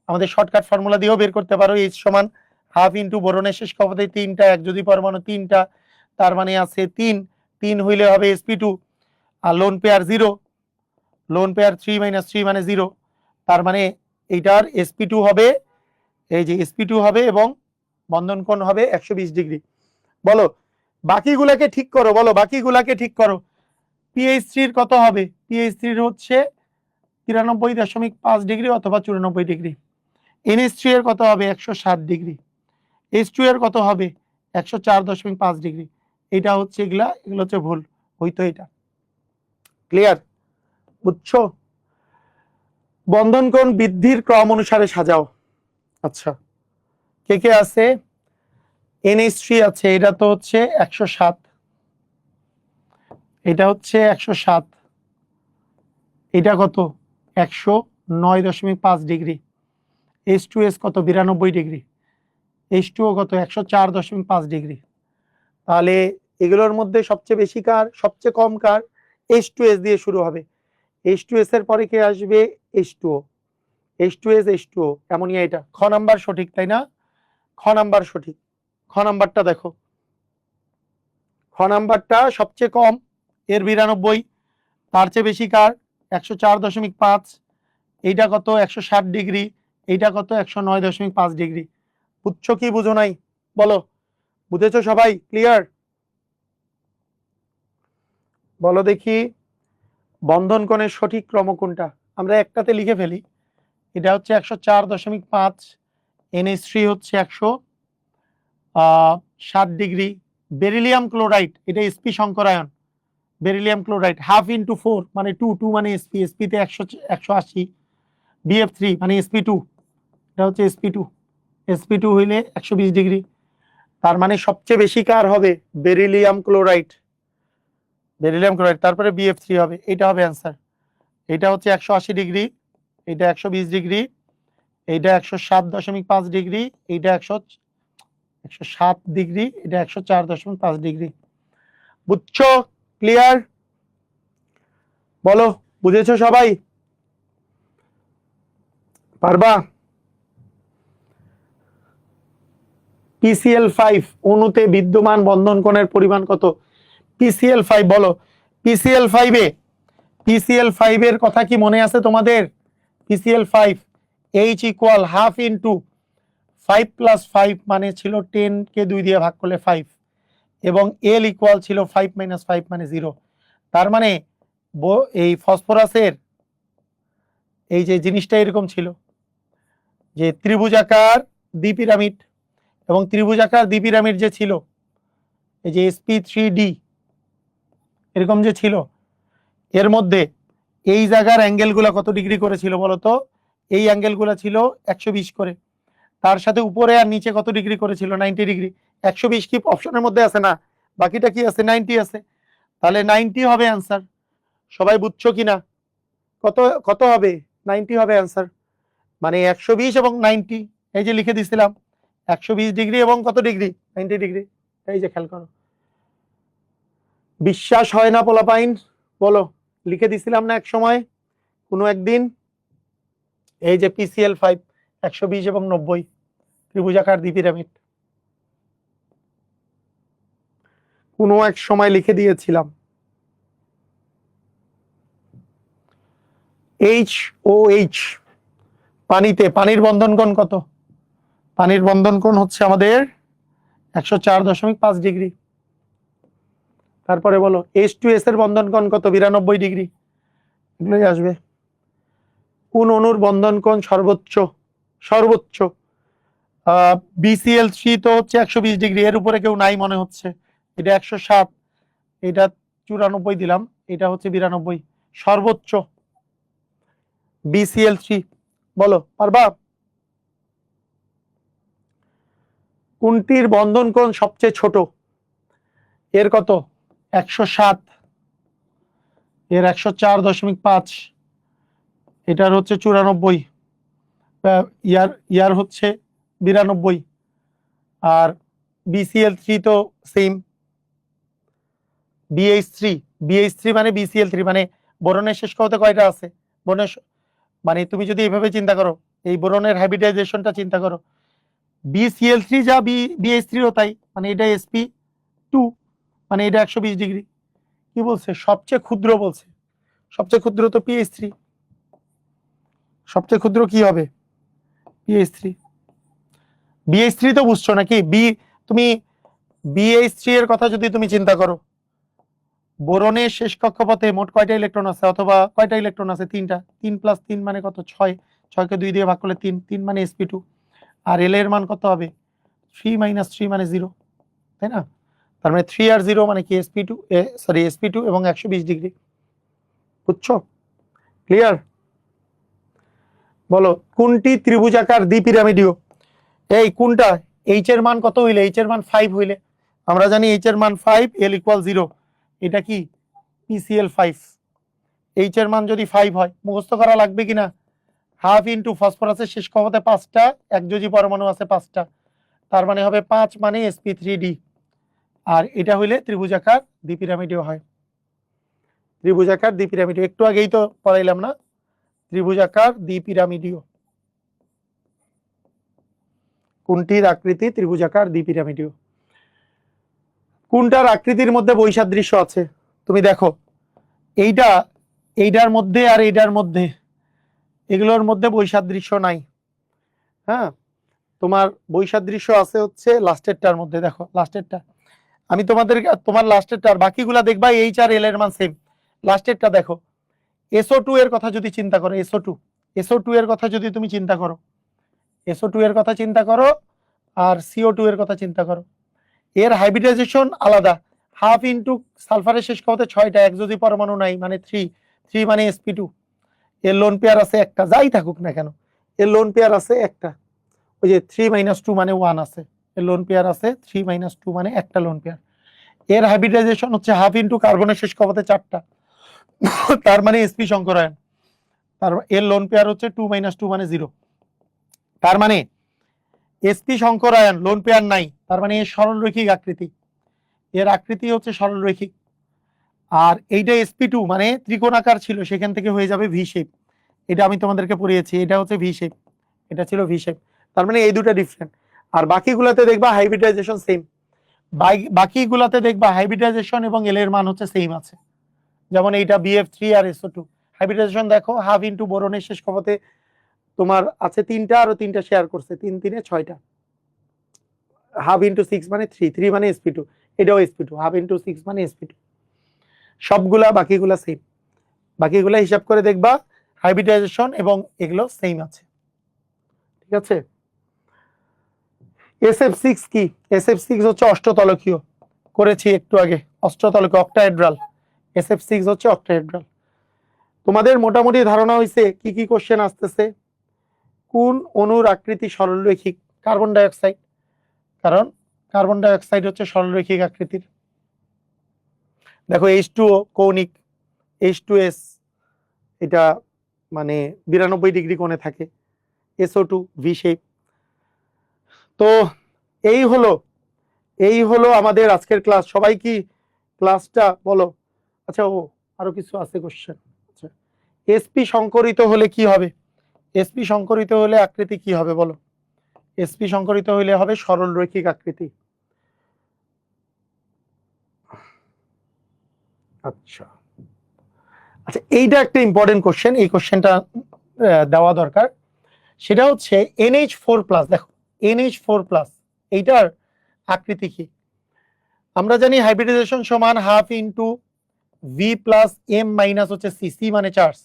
আমাদের শর্টকাট ফর্মুলা দিয়েও বের করতে পারো, H সমান হাফ ইন্টু বোরনের শেষ কক্ষপথে 3টা, এক যদি পরমাণু 3টা, তার মানে আছে 3 হইলে হবে sp2, আর লোন পেয়ার 0, লোন পেয়ার 3 - 3 মানে 0, তার মানে এইটার sp2 হবে, এই যে sp2 হবে এবং বন্ধন কোণ হবে 120 ডিগ্রি। বলো বাকিগুলাকে ঠিক করো, PH3 এর কত হবে? PH3 হচ্ছে 93.5 ডিগ্রি অথবা 94 ডিগ্রি। NH3 এর কত হবে? 107 ডিগ্রি। H2 এর কত হবে? 104.5 ডিগ্রি। এটা হচ্ছে এগুলো হচ্ছে ভুল, হইতো এটা। ক্লিয়ার? বুঝছো? বন্ধন কোণ বৃদ্ধির ক্রম অনুসারে সাজাও। আচ্ছা কে আছে? NH3 আছে, এটা তো হচ্ছে 107, এটা হচ্ছে 107, এটা কত? 109.5 ডিগ্রি। H2S কত? 92 ডিগ্রি। H2O কত? 104.5 ডিগ্রি। তাহলে এগুলোর মধ্যে সবচেয়ে বেশি কার, সবচেয়ে কম কার? H2S দিয়ে শুরু হবে। H2S এর পরে কে আসবে? H2O, H2S H2O, ammonia. এটা খ নাম্বার সঠিক, তাই না? খ নাম্বার সঠিক। খ নাম্বারটা দেখো, খ নাম্বারটা সবচেয়ে কম, এর 92, তার চেয়ে বেশি কার 104.5, এইটা কত 160 ডিগ্রি, এইটা কত 109.5 ডিগ্রি। বুঝছো কি বুঝো নাই বলো? বুঝেছো সবাই? ক্লিয়ার? বলো দেখি বন্ধন কোণের সঠিক ক্রম কোনটা? আমরা একটাতে লিখে ফেলি, এটা হচ্ছে 104.5, NH3 হচ্ছে 160 ডিগ্রি। বেরিলিয়াম ক্লোরাইড, এটা sp সংকরায়ন, বেরিলিয়াম ক্লোরাইড হাফ ইন্টু 4 মানে 2 মানে sp তে 180, BF3 মানে sp2, এটা হচ্ছে sp2 হইলে 120 ডিগ্রি। তার মানে সবচেয়ে বেশি কার হবে? বেরিলিয়াম ক্লোরাইড, তারপরে BF3 হবে, এটা হবে অ্যান্সার। এটা হচ্ছে 180 ডিগ্রি, এটা 120 ডিগ্রি, এইটা 107.5 ডিগ্রি, এইটা 107 ডিগ্রি, এটা 104.5 ডিগ্রি। বুঝছো? ক্লিয়ার? বলো বুঝেছো সবাই? পারবা? PCl5 অণুতে বিদ্যমান বন্ধন কোণের পরিমাণ কত? PCl5 বলো। PCl5 এর কথা কি মনে আছে তোমাদের? PCl5 H equal half into 5 plus 5 মানে ছিল 10 কে 2 দিয়ে ভাগ করলে 5, এবং L ইকুয়াল ছিল 5 মাইনাস 5 মানে 0। তার মানে এই ফসফরাসের এই যে জিনিসটা এরকম ছিল যে ত্রিভুজাকার দ্বিপিরামিড, এবং ত্রিভুজাকার দ্বিপিরামিড যে ছিল এই যে sp3d এরকম যে ছিল, এর মধ্যে এই জায়গার অ্যাঙ্গেলগুলো কত ডিগ্রি করে ছিল বলতো? এই অ্যাঙ্গেলগুলো ছিল 120 করে, তার সাথে উপরে আর নিচে কত ডিগ্রি করেছিল? 90 ডিগ্রি। 120 কি অপশনের মধ্যে আছে না? বাকিটা কি আছে? 90 আছে। তাহলে 90 হবে অ্যান্সার। সবাই বুঝছো কিনা? কত কত হবে? 90 হবে অ্যান্সার। মানে 120 এবং 90, এই যে লিখে দিছিলাম 120 ডিগ্রি এবং কত ডিগ্রি? 90 ডিগ্রি। এই যে খেয়াল করো, বিশ্বাস হয় না পোলাপাইন? বলো, লিখে দিছিলাম না এক সময় কোনো একদিন? এই যে PCl5 120 এবং 90 ত্রিভুজাকার দ্বিপিরামিড, কোনো এক সময় লিখে দিয়েছিলাম। HOH পানিতে, পানির বন্ধন কোণ কত? পানির বন্ধন কোণ হচ্ছে আমাদের 104.5 ডিগ্রি। তারপরে বলো H2S এর বন্ধন কোণ কত? 92 ডিগ্রি। এগুলোই আসবে। কোন অণুর বন্ধন কোণ সর্বোচ্চ? BCl3 তো হচ্ছে 120 ডিগ্রি, এর উপরে কেউ নাই মনে হচ্ছে, এটা 107, এটা 94 দিলাম, এটা হচ্ছে 92, সর্বোচ্চ BCl3। বলো পারবা? কোনটির বন্ধন কোণ সবচেয়ে ছোট? এর কত? 107, এর 104.5, এটার হচ্ছে 94, ইয়ার হচ্ছে 92, আর BCl3 তো সেম। BH3 মানে BCl3 মানে বোরনের শেষ কক্ষতে কয়টা আছে? বোরনের মানে তুমি যদি এইভাবে চিন্তা করো, এই বোরনের হাইব্রিডাইজেশনটা চিন্তা করো, BCl3 যা BH3 ও তাই, মানে এটা sp2, মানে এটা 120 ডিগ্রি। কি বলছে? সবচেয়ে ক্ষুদ্র বলছে। সবচেয়ে ক্ষুদ্র তো PH3, সবচেয়ে ক্ষুদ্র কি হবে? PH3। BH3 তো বুঝছো নাকি? তুমি BH3 এর কথা যদি তুমি চিন্তা করো, বোরনের শেষ কক্ষপথে মোট কয়টা ইলেকট্রন আছে, অথবা কয়টা ইলেকট্রন আছে? 3টা। 3 প্লাস 3 মানে কত? 6, 6 কে 2 দিয়ে ভাগ করলে 3, 3 মানে sp2, আর L এর মান কত হবে? 3 মাইনাস 3 মানে 0, তাই না? তার মানে 3 আর 0 মানে কি? sp2 এবং 120 ডিগ্রি। বুঝছো? ক্লিয়ার? বলো কোনটি ত্রিভুজাকার দ্বিপিরামিডীয়? এই কোনটা? H এর মান কত হইলে? H এর মান 5 হইলে, আমরা জানি H এর মান 5, L ইকুয়াল 0, এটা কি? PCl5। H এর মান যদি 5 হয়, মুখস্থ করা লাগবে কিনা? হাফ ইন্টু ফসফরাসের শেষ কক্ষপথে 5টা একযোজী পরমাণু আছে 5টা, তার মানে হবে 5 মানে sp3d, আর এটা হইলে ত্রিভুজাকার দ্বিপিরামিডীয় হয়। ত্রিভুজাকার দ্বিপিরামিডীয় একটু আগেই তো পড়াইলাম না? ত্রিভুজাকার দ্বিপিরামিডীয়। কোনটির আকৃতি ত্রিভুজাকার দ্বিপিরামিডীয়? কোনটার আকৃতির মধ্যে বৈসাদৃশ্য আছে? তুমি দেখো এইটার মধ্যে আর এইটার মধ্যে, এগুলোর মধ্যে বৈসাদৃশ্য নাই। হ্যাঁ, তোমার বৈসাদৃশ্য আছে হচ্ছে লাস্টেরটার মধ্যে। দেখো লাস্টেরটা, আমি তোমার লাস্টেরটা, আর বাকিগুলা দেখবা এইচ আর এল এর মান সেম। লাস্টেরটা দেখো, SO2 এর কথা যদি চিন্তা করো, SO2 এর কথা যদি তুমি চিন্তা করো, SO2 এর কথা চিন্তা করো আর CO2 এর কথা চিন্তা করো, এর হাইব্রিডাইজেশন আলাদা। হাফ ইন্টু সালফারের শেষ কক্ষপথে 6টা, এক যদি পরমাণু নাই মানে 3 মানে sp2। এর লোন পেয়ার আছে একটা, যাই থাকুক না কেন এর লোন পেয়ার আছে একটা, ওই যে 3 - 2 মানে 1 আছে, এর লোন পেয়ার আছে 3 - 2 মানে একটা লোন পেয়ার। এর হাইব্রিডাইজেশন হচ্ছে হাফ ইন্টু কার্বনের শেষ কক্ষপথে 4টা, তার মানে sp সংকরায়ন। তার এর লোন পেয়ার হচ্ছে 2 - 2 মানে 0। তার মানে sp সংকরায়ন, লোন পেয়ার নাই, তার মানে এর সরলরৈখিক আকৃতি, এর আকৃতি হচ্ছে সরলরৈখিক। আর এইটা sp2 মানে ত্রিকোণাকার ছিল, সেখান থেকে হয়ে যাবে ভি শেপ। এটা আমি তোমাদেরকে পড়িয়েছি, এটা হচ্ছে ভি শেপ, এটা ছিল ভি শেপ। তার মানে এই দুটো ডিফারেন্ট। আর বাকিগুলোতে দেখবা হাইব্রিডাইজেশন সেম, বাকিগুলোতে দেখবা হাইব্রিডাইজেশন এবং এল এর মান হচ্ছে সেম আছে। যেমন এইটা BF3 আর SO2 হাইব্রিডাইজেশন দেখো, হাফ ইন্টু বোরনের শেষ কক্ষপথে তোমার আছে 3টা, আরো 3টা শেয়ার করছে, 3 3 এ 6টা, হাফ ইন্টু 6 মানে 3 মানে sp2, এটাও sp2, হাফ ইন্টু 6 মানে sp2। সবগুলা বাকিগুলা সেম, বাকিগুলা হিসাব করে দেখবা হাইব্রিডাইজেশন এবং এগুলো সেম আছে। ঠিক আছে, SF6 কি? SF6 হচ্ছে অষ্টতলকীয়, করেছি একটু আগে, অষ্টতলকীয় অক্টাহেড্রাল। SF6 হচ্ছে অক্টাহেড্রাল। তোমাদের মোটামুটি ধারণা হয়েছে কি কি কোশ্চেন আসতেছে। কোন অণুর আকৃতি সরলরৈখিক? কার্বন ডাই অক্সাইড, কারণ কার্বন ডাই অক্সাইড হচ্ছে সরলরৈখিক আকৃতির। দেখো H2O কৌণিক, H2S এটা মানে 92 ডিগ্রি কোণে থাকে, SO2 ভি শেপ। তো এই হলো আমাদের আজকের ক্লাস। সবাই কি ক্লাসটা বলো? আচ্ছা, আরো কিছু আছে কোশ্চেন। আচ্ছা, SP সংকরিত হলে কি হবে? SP সংকরিত হলে আকৃতি কি হবে বলো? SP সংকরিত হলে হবে সরল রৈখিক আকৃতি। আচ্ছা আচ্ছা, এইটা একটা ইম্পর্টেন্ট কোশ্চেন, এই কোশ্চেনটা দেওয়া দরকার। সেটা হচ্ছে NH4+। দেখো NH4+, এইটার আকৃতি কি? আমরা জানি হাইব্রিডাইজেশন সমান half into V plus M minus হচ্ছে সি, সি মানে charge,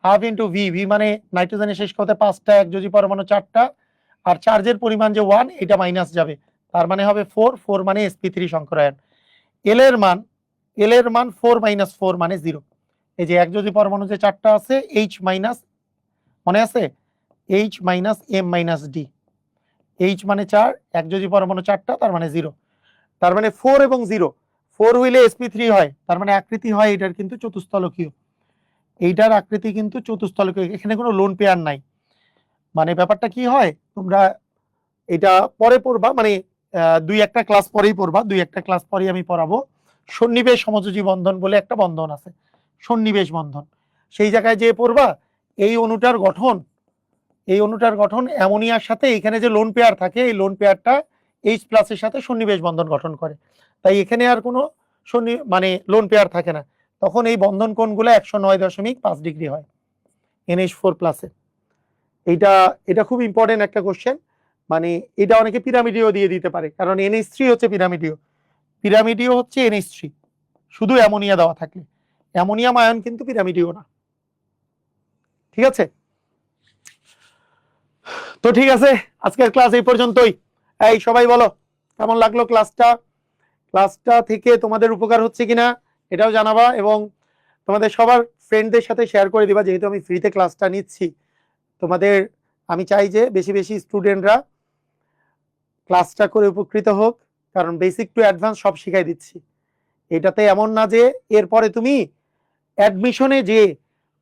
half into V, V মানে নাইট্রোজেনের শেষ কক্ষপথে 5টা, একযোজি পরমাণু 4টা, আর চার্জের পরিমাণ যে 1 এটা মাইনাস যাবে, তার মানে হবে 4 মানে sp3 সংকরায়ন। এল এর মান 4 - 4 মানে 0। এই যে একযোজি পরমাণু যে 4টা আছে, H মাইনাস, মনে আছে H minus M minus D, H মানে 4, একযোজি পরমাণু 4টা, তার মানে 0। তার মানে 4 এবং 0, 4 হইলে sp3 হয়, তার মানে আকৃতি হয় এটার কিন্তু চতুস্থলকীয়। এইটার আকৃতি কিন্তু চতুস্থলকীয়, এখানে কোনো লোন পেয়ার নাই। মানে ব্যাপারটা কি হয়, তোমরা এটা পরে পড়বা, মানে 2-1টা ক্লাস পরেই পড়বা, 2-1টা ক্লাস পরেই আমি পড়াবো। সন্নিবেশ সমযোজী বন্ধন বলে একটা বন্ধন আছে, সন্নিবেশ বন্ধন, সেই জায়গায় যে পড়বা এই অণুটার গঠন অ্যামোনিয়ার সাথে এখানে যে লোন পেয়ার থাকে, এই লোন পেয়ারটা H+ এর সাথে সন্নিবেশ বন্ধন গঠন করে, তাই এখানে আর কোনো মানে লোন পেয়ার থাকে না, তখন এই বন্ধন কোণগুলো 109.5 ডিগ্রি হয় NH4+। এটা খুব ইম্পর্টেন্ট একটা কোশ্চেন, মানে এটা অনেকে পিরামিডীয় দিয়ে দিতে পারে, কারণ NH3 হচ্ছে পিরামিডীয় হচ্ছে NH3, শুধু অ্যামোনিয়া দেওয়া থাকলে। অ্যামোনিয়াম আয়ন কিন্তু পিরামিডীয় না। ঠিক আছে, তো ঠিক আছে, আজকের ক্লাস এই পর্যন্তই। এই সবাই বলো কেমন লাগলো ক্লাসটা থেকে তোমাদের উপকার হচ্ছে কিনা এটাও জানাবা, এবং তোমাদের সবার ফ্রেন্ডদের সাথে শেয়ার করে দিবা। যেহেতু আমি ফ্রিতে ক্লাসটা নিচ্ছি, তোমাদের আমি চাই যে বেশি বেশি স্টুডেন্টরা ক্লাসটা করে উপকৃত হোক, কারণ বেসিক টু অ্যাডভান্স সব শিখাই দিচ্ছি। এটাতে এমন না যে এরপরে তুমি অ্যাডমিশনে যে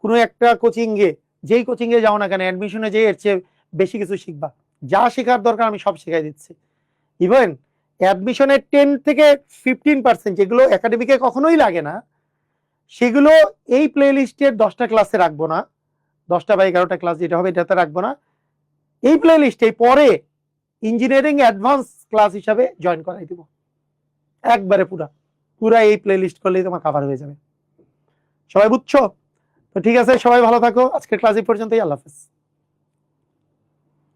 কোনো একটা যেই কোচিংয়ে যাও না কেন, অ্যাডমিশনে যে এর চেয়ে বেশি কিছু শিখবা, যা শেখার দরকার আমি সব শিখাই দিচ্ছি। ইভেন অ্যাডমিশনের 10 থেকে 15% যেগুলো একাডেমিকে কখনোই লাগে না, সেগুলো এই প্লে লিস্টের 10টা ক্লাসে রাখবো না, 10টা বা 11টা ক্লাস যেটা হবে এটাতে রাখবো না। এই প্লে লিস্টে পরে ইঞ্জিনিয়ারিং অ্যাডভান্স ক্লাস হিসাবে জয়েন করাই দিব একবারে পুরা এই প্লে লিস্ট করলেই তোমার কভার হয়ে যাবে। সবাই বুঝছো? তো ঠিক আছে, সবাই ভালো থাকো, আজকের ক্লাস এই পর্যন্তই, আল্লাহ হাফেজ।